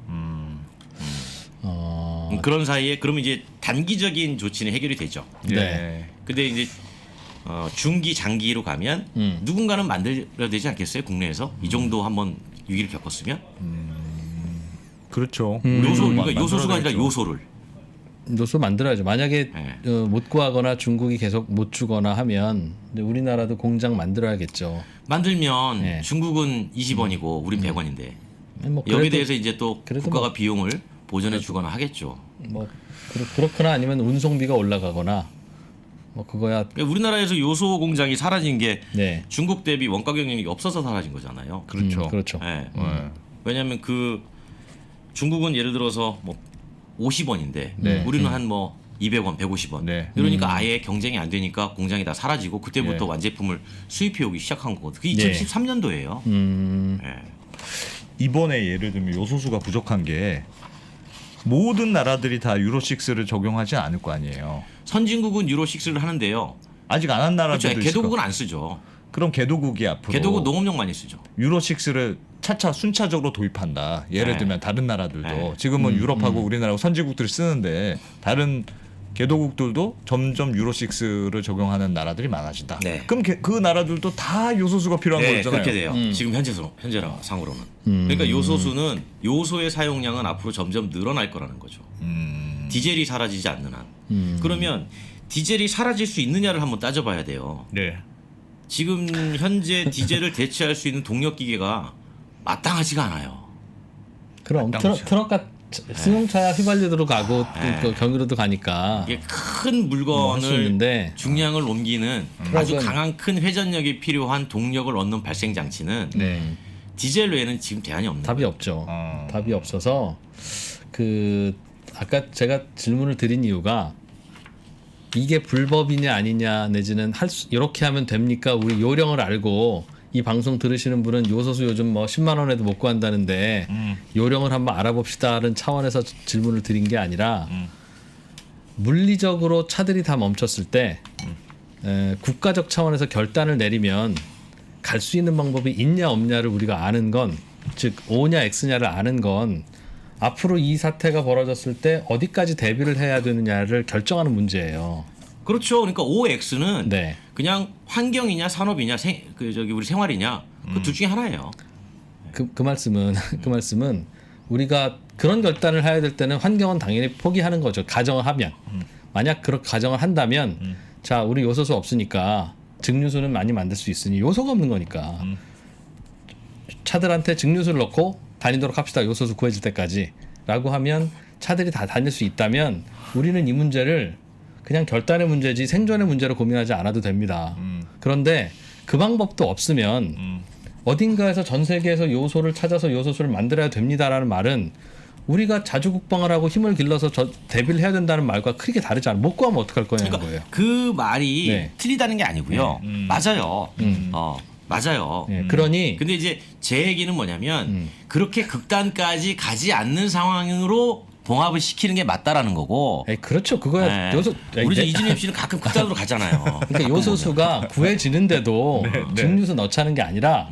그런 사이에 그러면 이제 단기적인 조치는 해결이 되죠. 네. 근데 이제 중기 장기로 가면 누군가는 만들어야 되지 않겠어요? 국내에서 이 정도 한번 위기를 겪었으면 그렇죠. 요소 그러니까 요소수가 아니라 요소를 요소 만들어야죠. 만약에 네. 못 구하거나 중국이 계속 못 주거나 하면 이제 우리나라도 공장 만들어야겠죠. 만들면 네. 중국은 20원이고 우린 100원인데 뭐 여기에 대해서 이제 또 그래도 국가가 뭐- 비용을 보전해 주거나 하겠죠. 뭐 그렇거나 아니면 운송비가 올라가거나 뭐 그거야. 그러니까 우리나라에서 요소 공장이 사라진 게 네. 중국 대비 원가 경쟁력이 없어서 사라진 거잖아요. 그렇죠. 그렇죠. 예. 네. 왜냐하면 그 중국은 예를 들어서 뭐 50원인데 네. 우리는 한 뭐 200원, 150원. 네. 그러니까 아예 경쟁이 안 되니까 공장이 다 사라지고 그때부터 예. 완제품을 수입해 오기 시작한 거거든요. 그게 네. 2013년도예요. 이번에 예를 들면 요소수가 부족한 게 모든 나라들이 다 유로 6를 적용하지 않을 거 아니에요. 선진국은 유로 6를 하는데요. 아직 안 한 나라들도 그렇죠. 있을 개도국은 거. 안 쓰죠. 그럼 개도국이 앞으로 개도국 농업용 많이 쓰죠. 유로 6를 차차 순차적으로 도입한다. 예를 네. 들면 다른 나라들도 네. 지금은 유럽하고 우리나라하고 선진국들이 쓰는데 다른 개도국들도 점점 유로 6를 적용하는 나라들이 많아진다. 네. 그럼 그 나라들도 다 요소수가 필요한 네, 거잖아요. 그렇게 돼요. 지금 현재 상으로는. 그러니까 요소수는 요소의 사용량은 앞으로 점점 늘어날 거라는 거죠. 디젤이 사라지지 않는 한. 그러면 디젤이 사라질 수 있느냐를 한번 따져봐야 돼요. 네. 지금 현재 디젤을 대체할 수 있는 동력 기계가 마땅하지가 않아요. 그럼 마땅하죠. 트럭 승용차야 휘발유로 가고 또 경유로도 가니까 이게 큰 할 수 물건을 있는데 중량을 옮기는 아주 트럭은- 강한 큰 회전력이 필요한 동력을 얻는 발생 장치는 네. 디젤 외에는 지금 대안이 없는 답이 거예요. 없죠. 어. 답이 없어서 그 아까 제가 질문을 드린 이유가 이게 불법이냐 아니냐 내지는 이렇게 하면 됩니까? 우리 요령을 알고 이 방송 들으시는 분은 요소수 요즘 뭐 10만 원에도 못 구한다는데 요령을 한번 알아봅시다는 차원에서 질문을 드린 게 아니라 물리적으로 차들이 다 멈췄을 때 국가적 차원에서 결단을 내리면 갈 수 있는 방법이 있냐 없냐를 우리가 아는 건, 즉 O냐 X냐를 아는 건 앞으로 이 사태가 벌어졌을 때 어디까지 대비를 해야 되느냐를 결정하는 문제예요. 그렇죠. 그러니까 OX는 네. 그냥 환경이냐 산업이냐 우리 생활이냐 그 둘 중에 하나예요. 그 말씀은 그 말씀은 우리가 그런 결단을 해야 될 때는 환경은 당연히 포기하는 거죠. 가정을 하면 만약 그렇게 가정을 한다면 자 우리 요소수 없으니까 증류수는 많이 만들 수 있으니 요소가 없는 거니까 차들한테 증류수를 넣고 다니도록 합시다. 요소수 구해질 때까지라고 하면 차들이 다 다닐 수 있다면 우리는 이 문제를 그냥 결단의 문제지 생존의 문제로 고민하지 않아도 됩니다. 그런데 그 방법도 없으면 어딘가에서 전 세계에서 요소를 찾아서 요소수를 만들어야 됩니다라는 말은 우리가 자주 국방을 하고 힘을 길러서 대비를 해야 된다는 말과 크게 다르지 않아요. 못 구하면 어떡할 거냐는 그러니까 거예요. 그 말이 네. 틀리다는 게 아니고요. 맞아요. 맞아요. 그러니 근데 이제 제 얘기는 뭐냐면 그렇게 극단까지 가지 않는 상황으로 봉합을 시키는 게 맞다라는 거고. 그렇죠. 그거야 네. 요소 우리 이진엽 씨는 가끔 극단으로 가잖아요. 그러니까 요소수가 구해지는데도 증류수 넣자는 게 아니라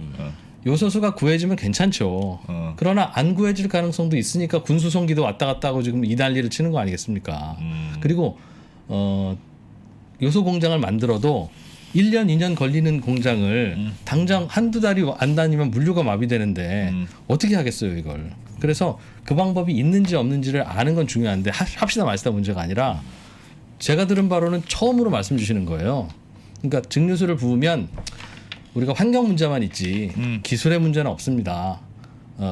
요소수가 구해지면 괜찮죠. 그러나 안 구해질 가능성도 있으니까 군수송기도 왔다 갔다 하고 지금 이 난리를 치는 거 아니겠습니까? 그리고 요소 공장을 만들어도 1년, 2년 걸리는 공장을 당장 한두 달이 안 다니면 물류가 마비되는데 어떻게 하겠어요, 이걸. 그래서 그 방법이 있는지 없는지를 아는 건 중요한데 합시다 마시다 문제가 아니라 제가 들은 바로는 처음으로 말씀 주시는 거예요. 그러니까 증류수를 부으면 우리가 환경 문제만 있지 기술의 문제는 없습니다.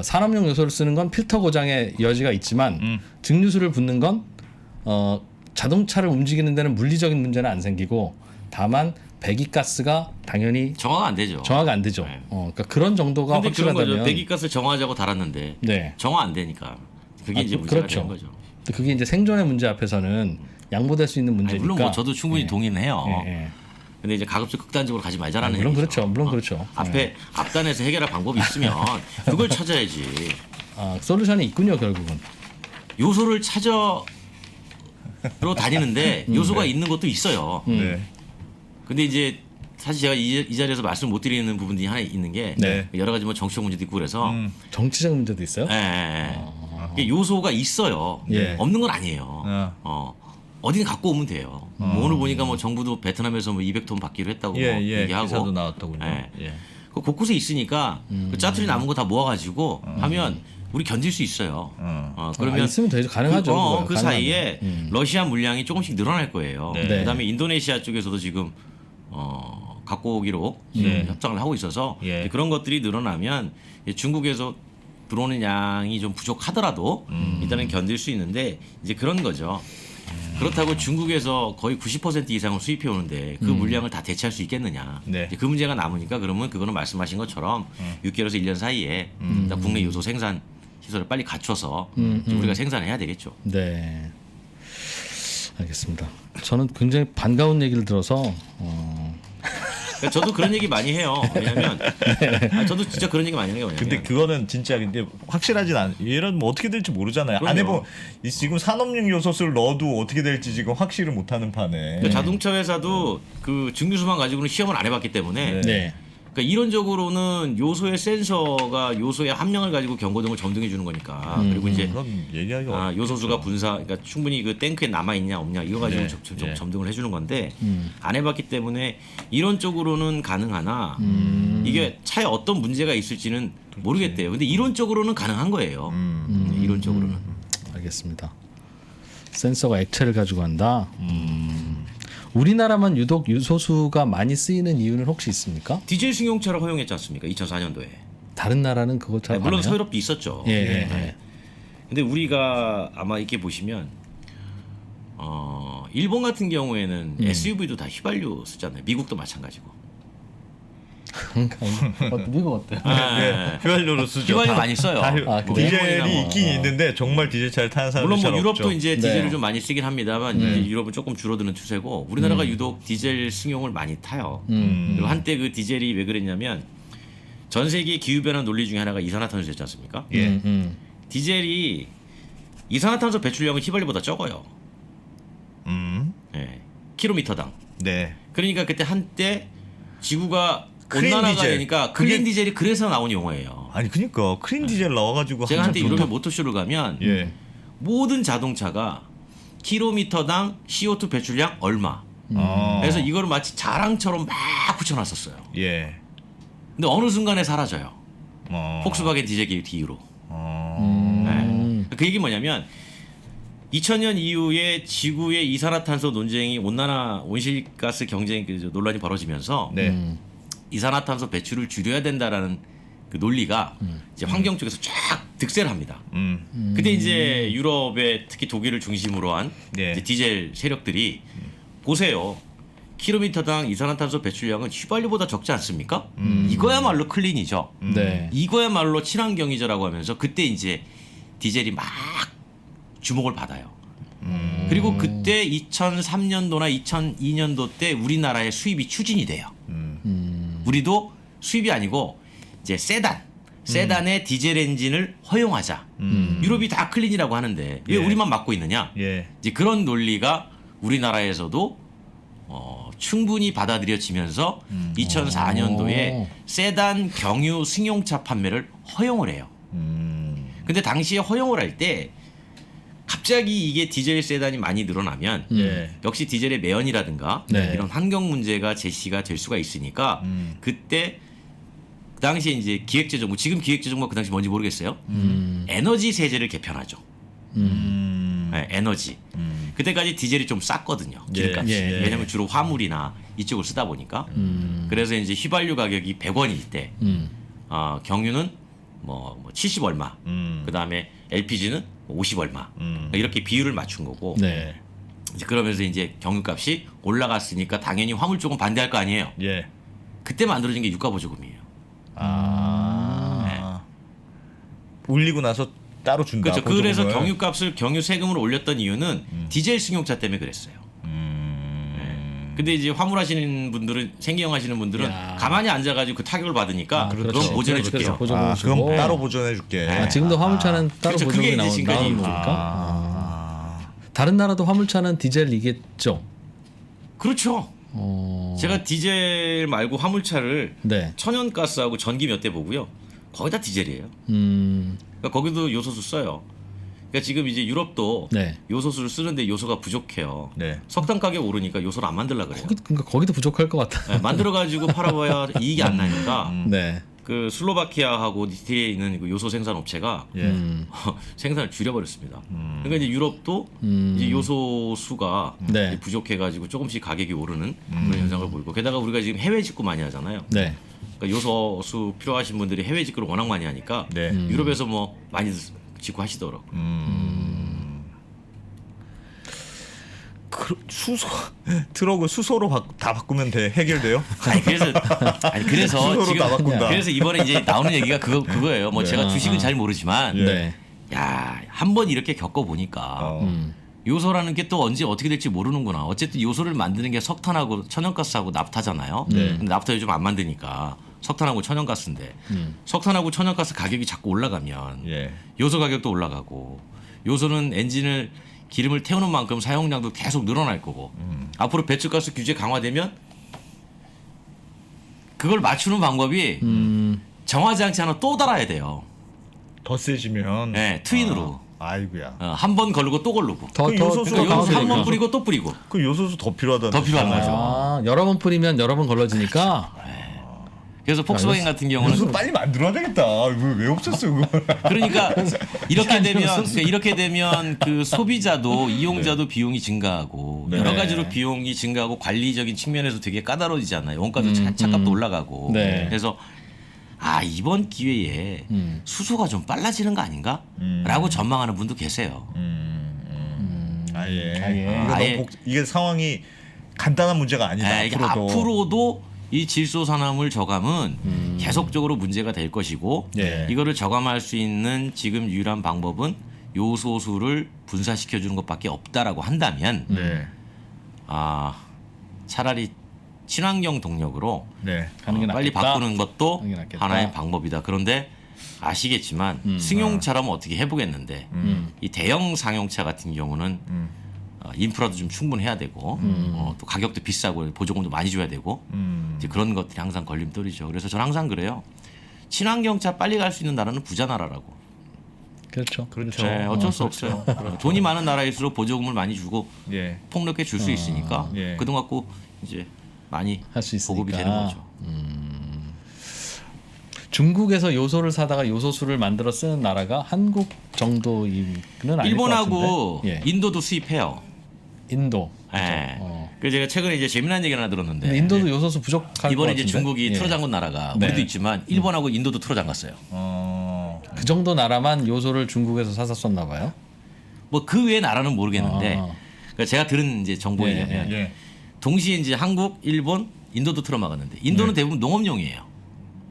산업용 요소를 쓰는 건 필터 고장의 여지가 있지만 증류수를 붓는 건 자동차를 움직이는 데는 물리적인 문제는 안 생기고 다만 배기가스가 당연히 정화가 안 되죠. 정화가 안 되죠. 네. 그러니까 그런 정도가 근데 그런 거죠. 확실하다면 배기가스 정화하자고 달았는데 네. 정화 안 되니까 그게 이제 문제가 그렇죠. 되는 거죠. 그게 이제 생존의 문제 앞에서는 양보될 수 있는 아니, 문제니까. 물론 뭐 저도 충분히 동의는 해요. 예. 근데 이제 가급적 극단적으로 가지 말자라는 물론 얘기죠. 그렇죠. 물론 그렇죠. 앞에 앞단에서 해결할 방법이 있으면 그걸 찾아야지. 솔루션이 있군요, 결국은. 요소를 찾아로 다니는데 요소가 있는 것도 있어요. 네. 근데 이제 사실 제가 이 자리에서 말씀 못 드리는 부분들이 하나 있는 게 네. 여러 가지 뭐 정치적 문제도 있고 그래서 정치적 문제도 있어요? 이게 요소가 있어요. 예. 없는 건 아니에요. 어디는 갖고 오면 돼요. 뭐 오늘 보니까 뭐 정부도 베트남에서 뭐 200톤 받기로 했다고 뭐 얘기하고 기사도 나왔더군요. 예. 예. 그 곳곳에 있으니까 그 짜투리 남은 거 다 모아가지고 하면 우리 견딜 수 있어요. 그러면 있으면 되죠. 가능하죠. 그거야. 그 가능하면. 사이에 러시아 물량이 조금씩 늘어날 거예요. 네. 그다음에 인도네시아 쪽에서도 지금 갖고 오기로 협상을 하고 있어서 예. 그런 것들이 늘어나면 중국에서 들어오는 양이 좀 부족하더라도 일단은 견딜 수 있는데 이제 그런 거죠. 그렇다고 중국에서 거의 90% 이상을 수입해 오는데 그 물량을 다 대체할 수 있겠느냐. 네. 이제 그 문제가 남으니까 그러면 그거는 말씀하신 것처럼 6개월에서 1년 사이에 일단 국내 요소 생산 시설을 빨리 갖춰서 우리가 생산해야 되겠죠. 네. 알겠습니다. 저는 굉장히 반가운 얘기를 들어서 그러니까 저도 그런 얘기 많이 해요. 왜냐하면 저도 진짜 그런 얘기 많이 하는 게 뭐냐면 근데 그거는 진짜 근데 확실하진 않. 얘는 뭐 어떻게 될지 모르잖아요. 안 그럼요. 해보. 지금 산업용 요소수를 넣어도 어떻게 될지 지금 확실을 못하는 판에. 그러니까 자동차 회사도 그 증류수만 가지고는 시험을 안 해봤기 때문에 네. 그러니까 이론적으로는 요소의 센서가 요소의 함량을 가지고 경고등을 점등해 주는 거니까 그리고 이제 그건 얘기하기 어렵죠. 요소수가 분사 그러니까 충분히 그 탱크에 남아 있냐 없냐 이거 가지고 네. 점등을 해주는 건데 안 해봤기 때문에 이론적으로는 가능하나 이게 차에 어떤 문제가 있을지는 모르겠대요. 근데 이론적으로는 가능한 거예요. 이론적으로는. 알겠습니다. 센서가 액체를 가지고 간다. 우리나라만 유독 요소수가 많이 쓰이는 이유는 혹시 있습니까? 디젤 승용차를 허용했지 않습니까? 2004년도에. 다른 나라는 그거 잘 물론 안 해요? 서유럽도 있었죠. 예. 근데 우리가 아마 이렇게 보시면 일본 같은 경우에는 SUV도 다 휘발유 쓰잖아요. 미국도 마찬가지고. 미국 어때요? 네, 휘발유로 쓰죠. 휘발유 다- 많이 써요. 다 아, 그래요? 디젤이 일본이나 있긴 있는데 정말 디젤차를 타는 사람이 물론 뭐 잘 유럽도 없죠. 이제 네. 디젤을 좀 많이 쓰긴 합니다만 이제 유럽은 조금 줄어드는 추세고 우리나라가 유독 디젤 승용을 많이 타요. 그리고 한때 그 디젤이 왜 그랬냐면 전 세계 기후 변화 논리 중에 하나가 이산화탄소였지 않습니까? 예. 디젤이 이산화탄소 배출량은 휘발유보다 적어요. 예. 킬로미터당. 네. 그러니까 그때 한때 지구가 클린 온난화가 디젤. 되니까 클린 디젤이 그래서 나온 용어예요. 아니 그러니까 클린 디젤 나와가지고 제가 한때 한참 유럽의 좋다- 모터쇼를 가면 예. 모든 자동차가 킬로미터당 CO2 배출량 얼마. 그래서 이거를 마치 자랑처럼 막 붙여놨었어요. 예. 근데 어느 순간에 사라져요. 폭스바겐 디젤 기업 뒤로. 어. 네. 그 얘기 뭐냐면 2000년 이후에 지구의 이산화탄소 논쟁이 온난화 온실가스 경쟁 그 논란이 벌어지면서 네. 이산화탄소 배출을 줄여야 된다라는 그 논리가 이제 환경 쪽에서 쫙 득세를 합니다. 그때 이제 유럽에 특히 독일을 중심으로 한 네. 이제 디젤 세력들이 보세요. 킬로미터당 이산화탄소 배출량은 휘발유보다 적지 않습니까? 이거야말로 클린이죠. 네. 이거야말로 친환경이죠라고 하면서 그때 이제 디젤이 막 주목을 받아요. 그리고 그때 2003년도나 2002년도 때 우리나라의 수입이 추진이 돼요. 우리도 수입이 아니고 이제 세단의 디젤 엔진을 허용하자. 유럽이 다 클린이라고 하는데 왜 예. 우리만 막고 있느냐? 예. 이제 그런 논리가 우리나라에서도 충분히 받아들여지면서 2004년도에 세단 경유 승용차 판매를 허용을 해요. 근데 당시에 허용을 할 때 갑자기 이게 디젤 세단이 많이 늘어나면 예. 역시 디젤의 매연이라든가 네. 이런 환경 문제가 제시가 될 수가 있으니까 그때 그 당시에 이제 기획재정부 지금 기획재정부가 그 당시 뭔지 모르겠어요. 에너지 세제를 개편하죠. 네, 에너지. 그때까지 디젤이 좀 쌌거든요. 기름값이. 예. 왜냐하면 주로 화물이나 이쪽을 쓰다 보니까. 그래서 이제 휘발유 가격이 100원일 때 경유는 뭐 70 얼마. 그다음에 LPG는 50 얼마. 이렇게 비율을 맞춘 거고. 네. 이제 그러면서 이제 경유값이 올라갔으니까 당연히 화물 쪽은 반대할 거 아니에요. 예. 그때 만들어진 게 유가보조금이에요. 올리고 나서 따로 준다. 그렇죠. 그래서 보조금을. 경유값을 경유 세금을 올렸던 이유는 디젤 승용차 때문에 그랬어요. 근데 이제 화물하시는 분들은 생계형 하시는 분들은 야. 가만히 앉아가지고 그 타격을 받으니까 그럼 그렇죠. 보전해 그렇죠. 줄게요. 보조금을 아, 주고. 그럼 따로 보존해 줄게. 아, 지금도 화물차는 따로 그렇죠. 그게 보조금이 이제 지금까지 나오는 거니까. 다른 나라도 화물차는 디젤이겠죠. 그렇죠. 어... 제가 디젤 말고 화물차를 네. 천연가스하고 전기 몇 대 보고요. 거의 다 디젤이에요. 그러니까 거기도 요소수 써요. 그러니까 지금 이제 유럽도 네. 요소수를 쓰는데 요소가 부족해요. 네. 석탄 가격 오르니까 요소를 안 만들려 그래요. 그러니까 거기도 부족할 것 같아. 네, 만들어가지고 팔아봐야 이익이 안 나니까 네. 그 슬로바키아하고 니트에 있는 그 요소 생산 업체가 예. 생산을 줄여버렸습니다. 그러니까 이제 유럽도 이제 요소 수가 네. 이제 부족해가지고 조금씩 가격이 오르는 그런 현상을 보이고 게다가 우리가 지금 해외 직구 많이 하잖아요. 네. 그러니까 요소수 필요하신 분들이 해외 직구를 워낙 많이 하니까 네. 유럽에서 뭐 많이 직구하시더라고요. 수소 트럭을 수소로 다 바꾸면 해결돼요? 그래서 수소로 지금 다 바꾼다. 그래서 이번에 이제 나오는 얘기가 그거예요. 뭐 제가 주식은 잘 모르지만 네. 야, 한 번 이렇게 겪어 보니까 요소라는 게 또 언제 어떻게 될지 모르는구나. 어쨌든 요소를 만드는 게 석탄하고 천연가스하고 납타잖아요. 근데 납타 요즘 안 만드니까 석탄하고 천연가스인데 석탄하고 천연가스 가격이 자꾸 올라가면 예. 요소 가격도 올라가고 요소는 엔진을 기름을 태우는 만큼 사용량도 계속 늘어날 거고 앞으로 배출가스 규제 강화되면 그걸 맞추는 방법이 정하지 않지 않아 또 달아야 돼요. 더 세지면. 네, 트윈으로. 아이고야. 한 번 걸르고 또 걸르고. 그 요소수 그러니까 요소 한 번 강화되니까. 뿌리고 또 뿌리고. 그 요소수 더 필요하다는. 더 필요한 뜻이잖아요. 거죠. 아, 여러 번 뿌리면 여러 번 걸러지니까. 그래서 폭스바겐 같은 경우는 요소 빨리 만들어야 되겠다. 왜 없앴어 그걸? 그러니까 이렇게 되면 그 소비자도 이용자도 비용이 증가하고 네. 여러 가지로 비용이 증가하고 관리적인 측면에서 되게 까다로워지잖아요. 원가도 차값도 올라가고. 네. 그래서 이번 기회에 수소가 좀 빨라지는 거 아닌가? 라고 전망하는 분도 계세요. 아예. 이게 상황이 간단한 문제가 아니다. 이게 앞으로도. 앞으로도 이 질소 산화물 저감은 계속적으로 문제가 될 것이고 예. 이거를 저감할 수 있는 지금 유일한 방법은 요소수를 분사시켜 주는 것밖에 없다라고 한다면 네. 차라리 친환경 동력으로 네. 하는 게 빨리 낫겠다. 바꾸는 것도 하는 게 낫겠다. 하나의 방법이다. 그런데 아시겠지만 승용차라면 어떻게 해보겠는데 이 대형 상용차 같은 경우는 인프라도 좀 충분해야 되고 또 가격도 비싸고 보조금도 많이 줘야 되고 이제 그런 것들이 항상 걸림돌이죠. 그래서 저는 항상 그래요. 친환경차 빨리 갈 수 있는 나라는 부자 나라라고. 그렇죠. 그렇죠. 네, 어쩔 수 없어요. 돈이 많은 나라일수록 보조금을 많이 주고 예. 폭넓게 줄 수 있으니까 예. 그 돈 갖고 이제 많이 할 수 있으니까. 보급이 되는 거죠. 중국에서 요소를 사다가 요소수를 만들어 쓰는 나라가 한국 정도는 아닐 것 일본하고 같은데. 예. 인도도 수입해요. 인도. 예. 어. 그래서 제가 최근에 이제 재미난 얘기 하나 들었는데 근데 인도도 요소수 부족할 이번에 것 이제 같은데? 중국이 예. 틀어 잠근 나라가 네. 우리도 있지만 일본하고 인도도 틀어 잠갔어요. 그 정도 나라만 요소를 중국에서 사서 썼나 봐요. 뭐 그 외 나라는 모르겠는데 아. 그러니까 제가 들은 이제 정보에 예, 의하면 예. 동시에 이제 한국, 일본, 인도도 틀어 막았는데 인도는 대부분 농업용이에요.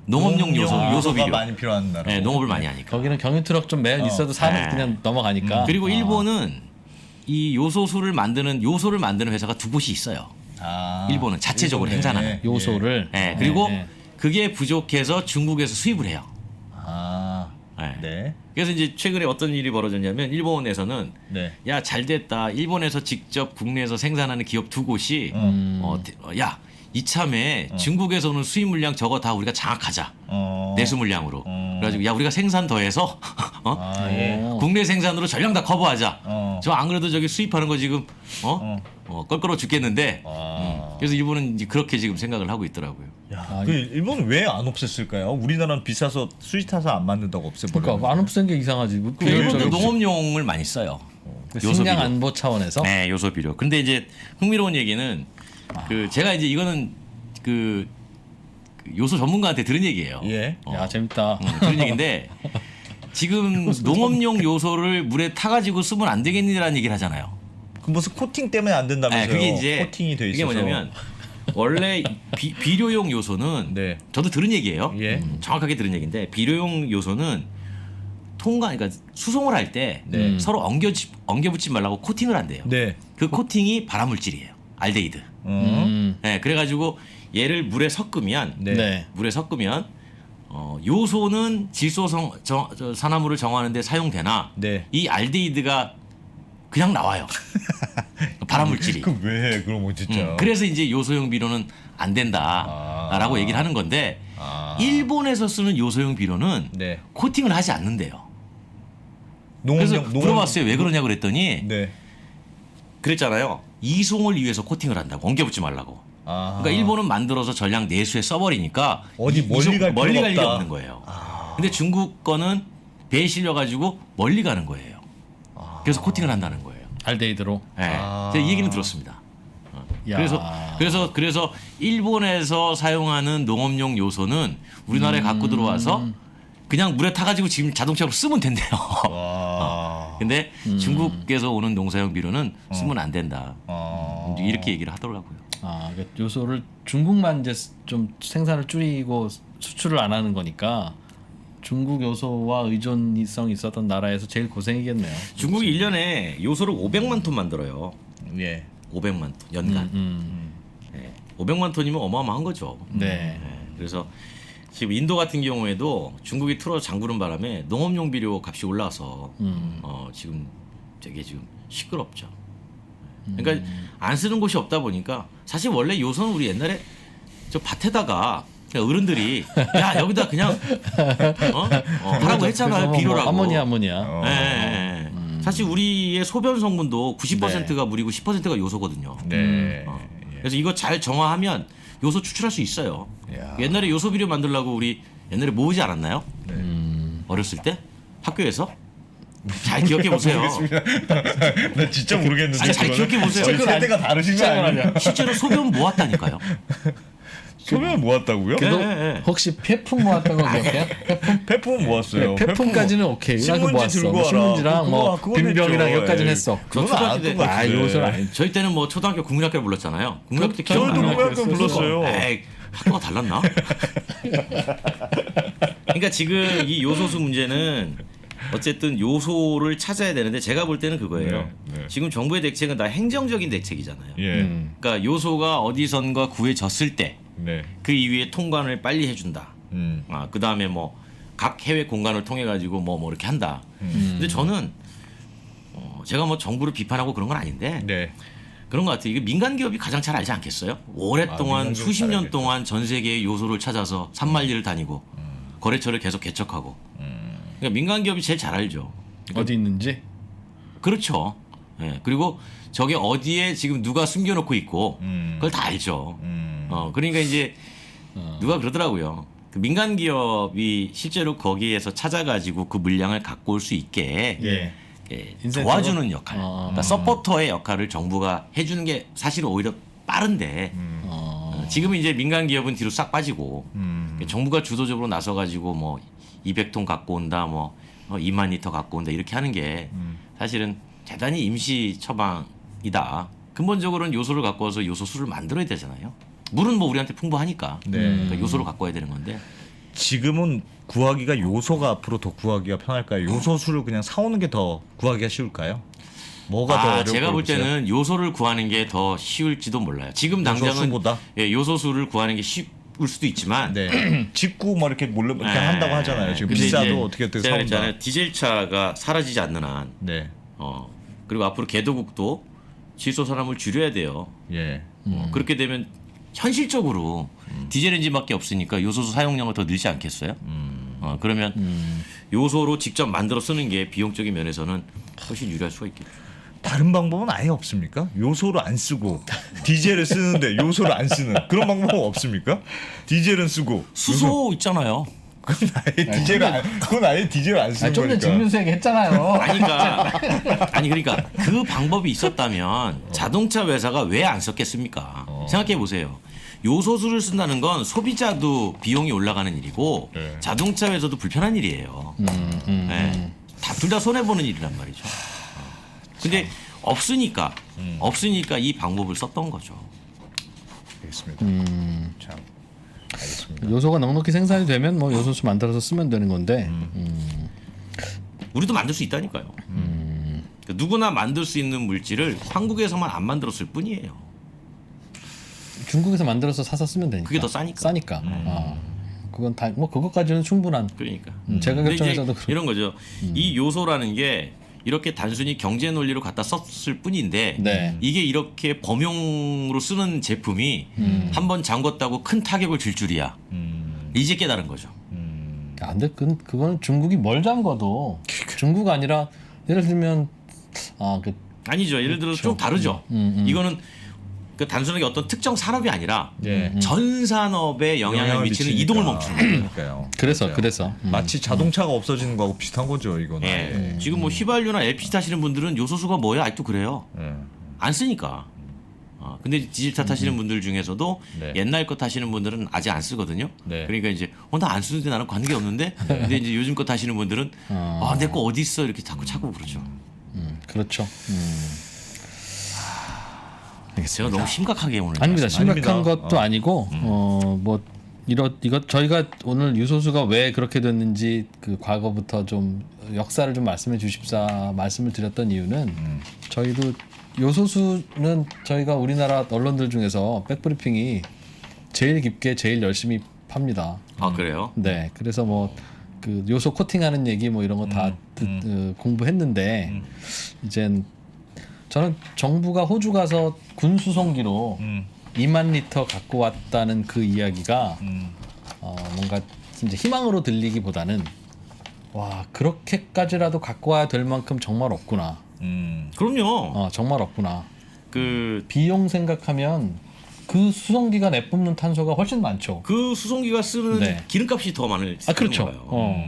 농업용 요소 비료. 많이 필요한 나라. 네, 농업을 많이 하니까. 거기는 경유 트럭 좀 매연 있어도 사면 네. 그냥 넘어가니까. 그리고 일본은 이 요소를 만드는 회사가 두 곳이 있어요. 일본은 자체적으로 일본에. 생산하는. 요소를. 네, 그리고 네. 그게 부족해서 중국에서 수입을 해요. 네. 네. 그래서 이제 최근에 어떤 일이 벌어졌냐면 일본에서는 네. 야 잘됐다. 일본에서 직접 국내에서 생산하는 기업 두 곳이 야 이참에 중국에서 오는 수입 물량 저거 다 우리가 장악하자. 내수 물량으로. 그래가지고 야 우리가 생산 더해서 예. 국내 생산으로 전량 다 커버하자. 어. 저 안 그래도 저기 수입하는 거 지금 껄끄러워 죽겠는데. 그래서 일본은 이제 그렇게 지금 생각을 하고 있더라고요. 야, 그 일본은 왜 안 없앴을까요? 우리나라는 비싸서 수지 타서 안 만든다고 없애버려. 그러니까 안 없앤 게 이상하지. 그 일본도 저기 농업용을 많이 써요. 요소 식량 비료. 안보 차원에서. 네, 요소 비료. 근데 이제 흥미로운 얘기는 그 제가 이제 이거는 그 요소 전문가한테 들은 얘기예요. 예. 야 재밌다. 들은 얘기인데 지금 농업용 요소를 물에 타가지고 쓰면 안 되겠느냐라는 얘기를 하잖아요. 그 무슨 코팅 때문에 안 된다면서요? 그게 이제 코팅이 돼 이게 있어서. 뭐냐면 원래 비료용 요소는 네. 저도 들은 얘기예요. 예. 정확하게 들은 얘기인데 비료용 요소는 그러니까 수송을 할 때 네. 서로 엉겨붙지 말라고 코팅을 한대요. 네. 그 코팅이 발암물질이에요. 알데히드. 네, 그래가지고 얘를 물에 섞으면 네. 네. 물에 섞으면 요소는 질소성 산화물을 정화하는데 사용되나 네. 이 알데히드가 그냥 나와요. 발암물질이. 그 왜 그런 거 진짜. 그래서 이제 요소용 비료는 안 된다라고 얘기를 하는 건데 일본에서 쓰는 요소용 비료는 네. 코팅을 하지 않는데요. 그래서 물어봤어요. 왜 그러냐고 그랬더니 네. 그랬잖아요. 이송을 위해서 코팅을 한다고. 엉겨붙지 말라고. 그러니까 일본은 만들어서 전량 내수에 써버리니까 어디 멀리 갈 멀리 필요가 갈 일이 없다. 없는 거예요. 근데 중국 거는 배에 실려가지고 멀리 가는 거예요. 그래서 코팅을 한다는 거예요. 알데히드로. 네. 제가 이 얘기는 들었습니다. 야. 그래서 일본에서 사용하는 농업용 요소는 우리나라에 갖고 들어와서 그냥 물에 타가지고 지금 자동차로 쓰면 된대요. 근데 중국에서 오는 농사용 비료는 쓰면 안 된다. 이렇게 얘기를 하더라고요. 그러니까 요소를 중국만 이제 좀 생산을 줄이고 수출을 안 하는 거니까 중국 요소와 의존성이 있었던 나라에서 제일 고생이겠네요. 중국이 1년에 요소를 500만 톤 만들어요. 예. 500만 톤 연간. 500만 톤이면 어마어마한 거죠. 네. 그래서 지금 인도 같은 경우에도 중국이 틀어 잠그는 바람에 농업용 비료 값이 올라서 지금 되게 지금 시끄럽죠. 그러니까 안 쓰는 곳이 없다 보니까 사실 원래 요소는 우리 옛날에 저 밭에다가 그냥 어른들이 야 여기다 그냥 하라고 했잖아요. 그래서 비료라고. 아모니아. 예. 사실 우리의 소변 성분도 90%가 네. 물이고 10%가 요소거든요. 네. 그래서 이거 잘 정화하면 요소 추출할 수 있어요. 야. 옛날에 요소 비료 만들려고 우리 옛날에 모으지 않았나요? 어렸을 때 학교에서 잘 기억해 보세요. 나 진짜 모르겠는데. 아니, 잘 그거는. 기억해 보세요. 저희 세대가 다르신 거 아니에요? 실제로 소변 모았다니까요. 소변 모았다고요? 네. 혹시 폐품 모았던 거 기억해요? 폐품 모았어요. 폐품까지는 오케이. 나그 신문지 모았어. 들고 와라. 신문지랑 뭐 그건 비빔병이랑 했죠. 여기까지는 예. 했어. 저 그건 안 초등학교 때 했던 것 같은데. 요소는 아니. 저희 때는 뭐 초등학교 국민학교를 불렀잖아요. 국민학교 때 저희도 기억나요? 국민학교 불렀어요. 에이, 학교가 달랐나? 그러니까 지금 이 요소수 문제는 어쨌든 요소를 찾아야 되는데 제가 볼 때는 그거예요. 네. 지금 정부의 대책은 다 행정적인 대책이잖아요. 예. 그러니까 요소가 어디선가 구해졌을 때 그 네. 이후에 통관을 빨리 해준다. 그 다음에 뭐 각 해외 공간을 통해 가지고 뭐 이렇게 한다. 근데 저는 제가 뭐 정부를 비판하고 그런 건 아닌데 네. 그런 것 같아요. 이게 민간 기업이 가장 잘 알지 않겠어요? 오랫동안 민간 기업이 수십 잘 년 알겠죠. 동안 전 세계의 요소를 찾아서 산만리를 다니고 거래처를 계속 개척하고. 그러니까 민간 기업이 제일 잘 알죠. 어디 있는지. 그렇죠. 예. 그리고 저게 어디에 지금 누가 숨겨놓고 있고 그걸 다 알죠. 그러니까 이제 누가 그러더라고요. 그 민간 기업이 실제로 거기에서 찾아가지고 그 물량을 갖고 올 수 있게 예. 인센티브? 도와주는 역할, 그러니까 서포터의 역할을 정부가 해주는 게 사실은 오히려 빠른데 지금은 이제 민간 기업은 뒤로 싹 빠지고 정부가 주도적으로 나서가지고 뭐 200톤 갖고 온다, 뭐 2만 리터 갖고 온다 이렇게 하는 게 사실은 대단히 임시 처방이다. 근본적으로는 요소를 갖고 와서 요소 수를 만들어야 되잖아요. 물은 뭐 우리한테 풍부하니까 네. 그러니까 요소를 갖고 와야 되는 건데 지금은 구하기가 요소가 앞으로 더 구하기가 편할까요? 요소수를 그냥 사오는 게 더 구하기가 쉬울까요? 뭐가 더 어려울 제가 볼 거라고 보세요? 때는 요소를 구하는 게 더 쉬울지도 몰라요. 지금 당장은 요소수보다? 예, 요소수를 구하는 게 쉬울 수도 있지만 네. 직구 뭐 이렇게 몰래 이렇게 예, 한다고 하잖아요. 지금 근데 이제 비싸도 어떻게 제가 사온다. 그랬잖아요. 디젤 차가 사라지지 않는 한 네. 그리고 앞으로 개도국도 질소 산업을 줄여야 돼요. 예. 그렇게 되면 현실적으로 디젤 엔진밖에 없으니까 요소수 사용량을 더 늘지 않겠어요? 그러면 요소로 직접 만들어 쓰는 게 비용적인 면에서는 훨씬 유리할 수가 있겠죠. 다른 방법은 아예 없습니까? 요소를 안 쓰고 디젤을 쓰는데 요소를 안 쓰는 그런 방법은 없습니까? 디젤은 쓰고 수소 있잖아요. 그건 아예 디젤을 안 쓰는 좀 전에 거니까. 증류수 얘기했잖아요. 그러니까 그 방법이 있었다면 자동차 회사가 왜 안 썼겠습니까? 생각해 보세요. 요소수를 쓴다는 건 소비자도 비용이 올라가는 일이고 네. 자동차 회사도 불편한 일이에요. 네. 둘 다 손해 보는 일이란 말이죠. 근데 없으니까 이 방법을 썼던 거죠. 알겠습니다. 참 알겠습니다. 요소가 넉넉히 생산이 되면 뭐 요소수 만들어서 쓰면 되는 건데 우리도 만들 수 있다니까요. 그러니까 누구나 만들 수 있는 물질을 한국에서만 안 만들었을 뿐이에요. 중국에서 만들어서 사서 쓰면 되니까. 그게 더 싸니까. 싸니까. 그건 다 뭐 그것까지는 충분한. 그러니까. 제가 근데 이제 결정해서도 이런 거죠. 이 요소라는 게 이렇게 단순히 경제 논리로 갖다 썼을 뿐인데 네. 이게 이렇게 범용으로 쓰는 제품이 한번 잠궜다고 큰 타격을 줄 줄이야. 이제 깨달은 거죠. 안 돼. 그건 중국이 뭘 잠궈도 중국 아니라 예를 들면 아니죠. 예를 들어서 좀 다르죠. 이거는 그 단순하게 어떤 특정 산업이 아니라 예. 전 산업에 영향을 미치는 미치니까. 이동을 멈추는 거예요. 그러니까요. 그래서 마치 자동차가 없어지는 거하고 비슷한 거죠, 이거는. 예. 지금 뭐 휘발유나 LPG 타시는 분들은 요소수가 뭐예요? 아직도 그래요. 예. 안 쓰니까. 근데 디젤차 타시는 분들 중에서도 네. 옛날 거 타시는 분들은 아직 안 쓰거든요. 네. 그러니까 이제 나 안 쓰는데 나는 관계 없는데. 근데 이제 요즘 거 타시는 분들은 내 거 어디 있어 이렇게 자꾸 찾고 그러죠. 그렇죠. 제가 너무 심각하게 오늘 아닙니다. 심각한 아닙니다. 것도 아니고 뭐 이것 저희가 오늘 유소수가 왜 그렇게 됐는지 그 과거부터 좀 역사를 좀 말씀해 주십사 말씀을 드렸던 이유는 저희도 요소수는 저희가 우리나라 언론들 중에서 백브리핑이 제일 깊게 제일 열심히 팝니다. 그래요? 네, 그래서 뭐 그 요소 코팅하는 얘기 뭐 이런 거 다 공부했는데 이젠 저는 정부가 호주 가서 군 수송기로 2만 리터 갖고 왔다는 그 이야기가 뭔가 이제 희망으로 들리기보다는 와 그렇게까지라도 갖고 와야 될 만큼 정말 없구나. 그럼요. 정말 없구나. 그 비용 생각하면 그 수송기가 내뿜는 탄소가 훨씬 많죠. 수송기가 쓰는 네. 기름값이 더 많을 그렇죠. 거예요.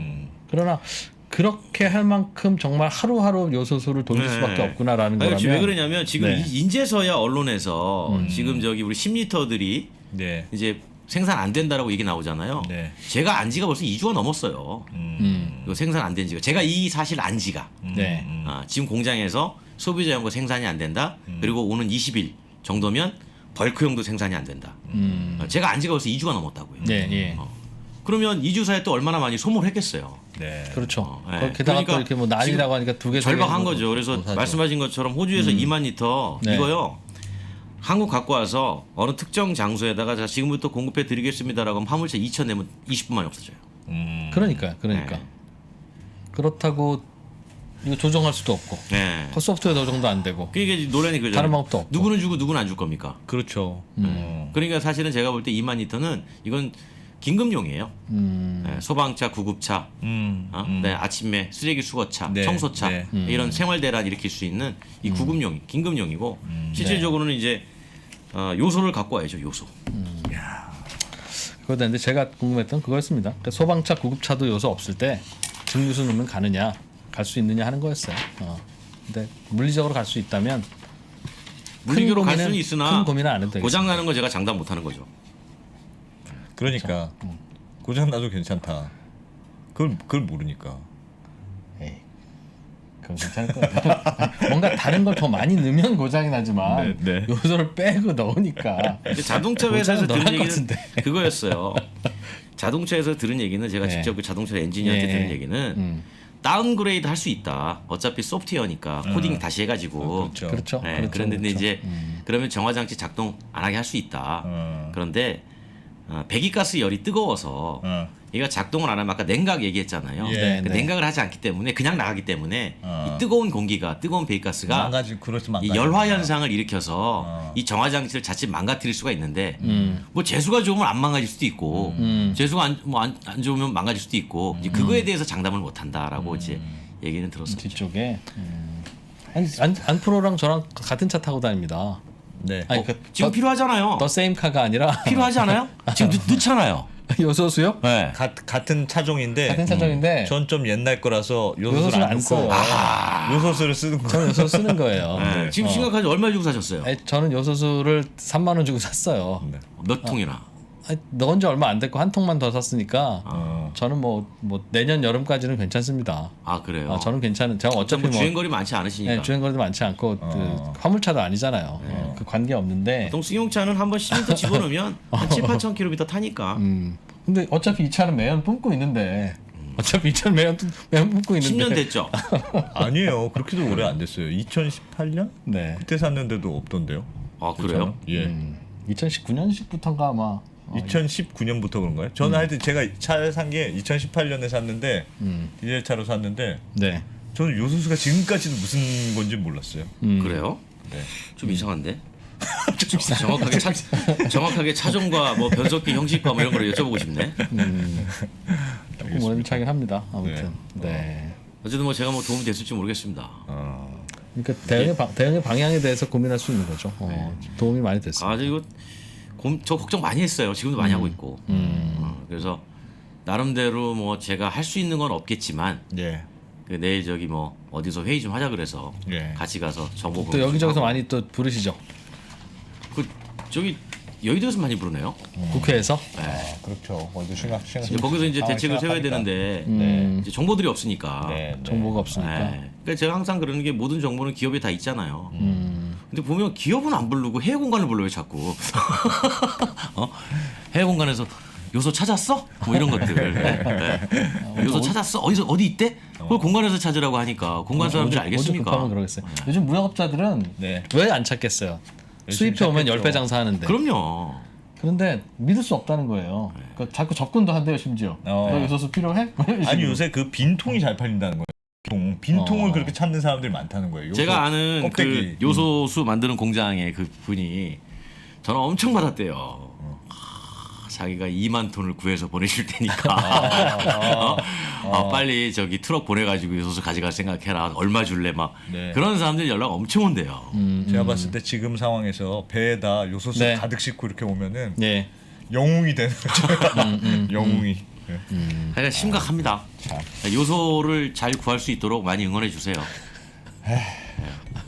그러나 그렇게 할 만큼 정말 하루하루 요소수를 돌릴 네. 수밖에 없구나라는 아니, 거라면 왜 그러냐면 지금 네. 인제서야 언론에서 지금 저기 우리 10리터들이 네. 이제 생산 안 된다라고 얘기 나오잖아요. 네. 제가 안 지가 벌써 2주가 넘었어요. 이거 생산 안 된 지가. 제가 이 사실 안 지가. 네. 지금 공장에서 소비자 연구 생산이 안 된다. 그리고 오는 20일 정도면 벌크용도 생산이 안 된다. 제가 안 지가 벌써 2주가 넘었다고요. 네, 예. 그러면 2주 사이에 또 얼마나 많이 소모를 했겠어요. 네. 그렇죠. 네. 게다가 그러니까 또 이렇게 뭐 난이라고 하니까 두 개 절박한 거죠. 그래서 사죠. 말씀하신 것처럼 호주에서 2만 리터 네. 이거요. 한국 갖고 와서 어느 특정 장소에다가 자 지금부터 공급해 드리겠습니다라고 하면 화물차 2천 내면 20분 만에 없어져요. 그러니까 네. 그렇다고 이거 조정할 수도 없고 네. 소프트웨어 조정도 안 되고 그게 논란이 그죠. 다른 방법도 없고. 누구는 주고 누구는 안 줄 겁니까? 그렇죠. 그러니까 사실은 제가 볼 때 2만 리터는 이건 긴급용이에요. 네, 소방차, 구급차, 네, 아침에 쓰레기 수거차, 네, 청소차 네. 이런 생활 대란 일으킬 수 있는 이 구급용, 긴급용이고 실질적으로는 이제 요소를 갖고 와야죠. 요소. 그거였는데 제가 궁금했던 그거였습니다. 그러니까 소방차, 구급차도 요소 없을 때 증류수 넣으면 가느냐, 갈 수 있느냐 하는 거였어요. 근데 물리적으로 갈 수 있다면 물리적으로 갈 고민은- 수는 있으나 큰 고민은 안 해도 되겠습니다. 고장 나는 거 제가 장담 못 하는 거죠. 그러니까 고장 나도 괜찮다. 그걸 모르니까. 에이, 그건 괜찮을 것 같아요. 뭔가 다른 걸 더 많이 넣으면 고장이 나지만 네, 네. 요소를 빼고 넣으니까 근데 자동차 회사에서 고장은 들은 너무 얘기는 같은데. 그거였어요. 자동차에서 들은 얘기는 제가 네. 직접 그 자동차 엔지니어한테 예, 들은 예. 얘기는 다운그레이드 할 수 있다. 어차피 소프트웨어니까 코딩 다시 해가지고. 그렇죠. 그렇죠. 네, 그렇죠. 그런데 그렇죠. 이제 그러면 정화장치 작동 안 하게 할 수 있다. 그런데 배기가스 열이 뜨거워서 얘가 작동을 안 하면 아까 냉각 얘기했잖아요. 예, 그 네. 냉각을 하지 않기 때문에 그냥 나가기 때문에 어. 이 뜨거운 공기가 뜨거운 배기가스가 망가지 그렇지 이 열화 현상을 일으켜서 이 정화장치를 자칫 망가뜨릴 수가 있는데 뭐 재수가 좋으면 안 망가질 수도 있고 재수가 안 좋으면 망가질 수도 있고 이제 그거에 대해서 장담을 못 한다라고 이제 얘기는 들었었죠. 뒤쪽에 안프로랑 저랑 같은 차 타고 다닙니다. 네. 아니 그 지금 필요하잖아요. 더 세임 카가 아니라 필요하지 않아요? 지금 늦잖아요. 요소수요? 네. 같은 차종인데 같은 차종인데 전 좀 옛날 거라서 요소수를 요소수를 안 안 써요. 넣고 요소수를 쓰는 거. 저는 요소수 쓰는 거예요. 네. 지금 심각하지 얼마 주고 사셨어요? 아니, 저는 요소수를 3만 원 주고 샀어요. 네. 몇 통이나? 아니, 넣은 지 얼마 안 됐고 한 통만 더 샀으니까 저는 뭐 내년 여름까지는 괜찮습니다. 아 그래요? 저는 괜찮은. 제가 어차피 뭐 뭐 주행거리 많지 않으시니까. 네, 주행거리도 많지 않고 그 화물차도 아니잖아요. 그 관계 없는데. 보통 승용차는 한번 10m 집어넣으면 한 7, 8천 킬로미터 타니까 근데 어차피 이 차는 매연 뿜고 있는데 어차피 이 차는 매연 뿜고 있는데 10년 됐죠? 아니에요. 그렇게도 오래 안 됐어요. 2018년? 네. 그때 샀는데도 없던데요. 아 그래요? 예. 2019년식부터인가 아마 2019년부터 그런가요? 저는 하여튼 제가 차를 산 게 2018년에 샀는데 디젤 차로 샀는데 네. 저는 요소수가 지금까지도 무슨 건지 몰랐어요. 그래요? 네. 좀 이상한데? 정확하게 차종과 뭐 변속기 형식과 뭐 이런 거를 여쭤보고 싶네. 조금 오랜 차긴 합니다. 아무튼. 네. 어쨌든 뭐 제가 뭐 도움이 됐을지 모르겠습니다. 그러니까 대응의 방향에 대해서 고민할 수 있는 거죠. 도움이 많이 됐습니다. 아, 이거 저 걱정 많이 했어요. 지금도 많이 하고 있고. 그래서 나름대로 뭐 제가 할 수 있는 건 없겠지만 예. 그 내일 저기 뭐 어디서 회의 좀 하자 그래서 예. 같이 가서 정보 또 공유 좀 여기저기서 하고. 많이 또 부르시죠. 그 저기 여의도에서 많이 부르네요. 국회에서. 그렇죠. 먼저 심각한 이제 거기서 이제 대책을 세워야 되는데 이제 정보들이 없으니까. 네. 정보가 없으니까. 네. 그러니까 제가 항상 그러는 게 모든 정보는 기업에 다 있잖아요. 근데 보면 기업은 안 부르고 해외 공간을 불러요 자꾸. 해외 공간에서 요소 찾았어? 뭐 이런 것들. 네. 요소 찾았어? 어디 있대? 그걸 공간에서 찾으라고 하니까 공간 사람들이 오죽 알겠습니까? 급하면 그러겠어요. 요즘 무역업자들은 네. 왜 안 찾겠어요? 수입해 오면 찾겠죠. 10배 장사하는데. 그럼요. 그런데 믿을 수 없다는 거예요. 그러니까 자꾸 접근도 한대요 심지어. 너 요소수 필요해? 아니 요새 그 빈통이 잘 팔린다는 거예요. 빈통을 그렇게 찾는 사람들이 많다는 거예요. 요소 제가 아는 껍데기. 그 요소수 만드는 공장의 그 분이 전화 엄청 받았대요. 자기가 2만 톤을 구해서 보내줄 테니까 빨리 저기 트럭 보내가지고 요소수 가져갈 생각해라. 얼마 줄래 막 네. 그런 사람들 연락 엄청 온대요. 제가 봤을 때 지금 상황에서 배에다 요소수 네. 가득 싣고 이렇게 오면은 예. 영웅이 되는 거죠. 영웅이. 네. 그러니까 심각합니다. 요소를 잘 구할 수 있도록 많이 응원해 주세요.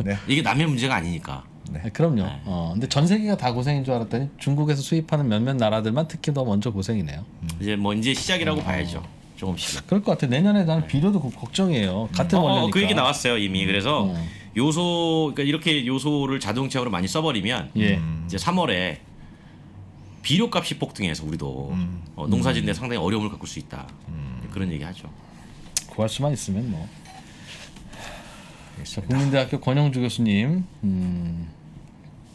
네. 이게 남의 문제가 아니니까. 그럼요. 근데 전 세계가 다 고생인 줄 알았더니 중국에서 수입하는 몇몇 나라들만 특히 더 먼저 고생이네요. 이제 시작이라고 봐야죠. 조금씩. 그럴 것 같아. 내년에 나는 비료도 걱정이에요. 같은 원료니까. 그 얘기 나왔어요 이미. 그래서 요소 그러니까 이렇게 요소를 자동차로 많이 써버리면 예. 이제 3월에 비료값이 폭등해서 우리도 농사짓는데 상당히 어려움을 겪을 수 있다. 그런 얘기하죠. 구할 수만 있으면 뭐. 자, 국민대학교 권영주 교수님,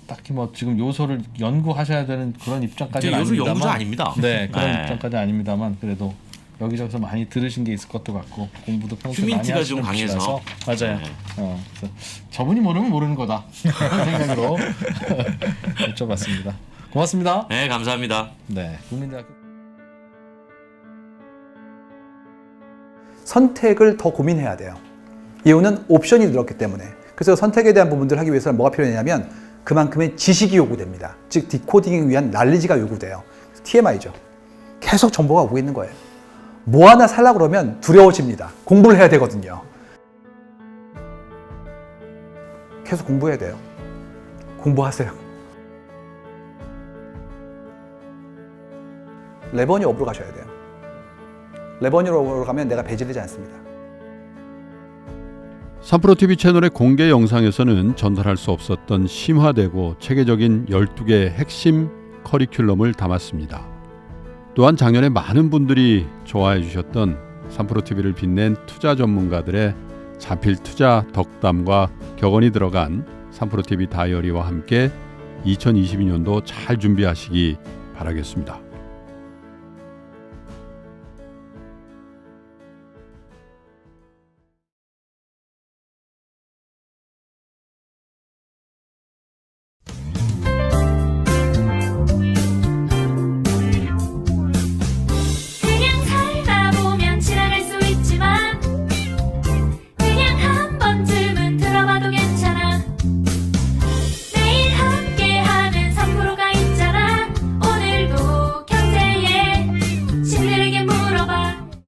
딱히 뭐 지금 요소를 연구하셔야 되는 그런 입장까지는 요소 아닙니다만, 연구자 아닙니다. 네, 그런 네. 입장까지는 아닙니다만 그래도 여기저기서 많이 들으신 게 있을 것도 같고 공부도 평소에 많이 휴민트가 하시는 좀 강해서. 분이라서 맞아요. 네. 그래서 저분이 모르면 모르는 거다 그런 생각으로 여쭤봤습니다. 고맙습니다. 네, 감사합니다. 네, 국민대학교. 선택을 더 고민해야 돼요. 이유는 옵션이 늘었기 때문에. 그래서 선택에 대한 부분들을 하기 위해서는 뭐가 필요하냐면 그만큼의 지식이 요구됩니다. 즉 디코딩을 위한 난리지가 요구돼요. TMI죠. 계속 정보가 오고 있는 거예요. 뭐 하나 살려고 그러면 두려워집니다. 공부를 해야 되거든요. 계속 공부해야 돼요. 공부하세요. 레버니 업으로 가셔야 돼요. 레버니 업으로 가면 내가 배제되지 않습니다. 3프로TV 채널의 공개 영상에서는 전달할 수 없었던 심화되고 체계적인 12개의 핵심 커리큘럼을 담았습니다. 또한 작년에 많은 분들이 좋아해 주셨던 3프로TV를 빛낸 투자 전문가들의 자필 투자 덕담과 격언이 들어간 3프로TV 다이어리와 함께 2022년도 잘 준비하시기 바라겠습니다. 그냥 살다 보면 지나갈 수 있지만 그냥 한 번쯤은 들어봐도 괜찮아. 매일 함께하는 3프로가 있잖아. 오늘도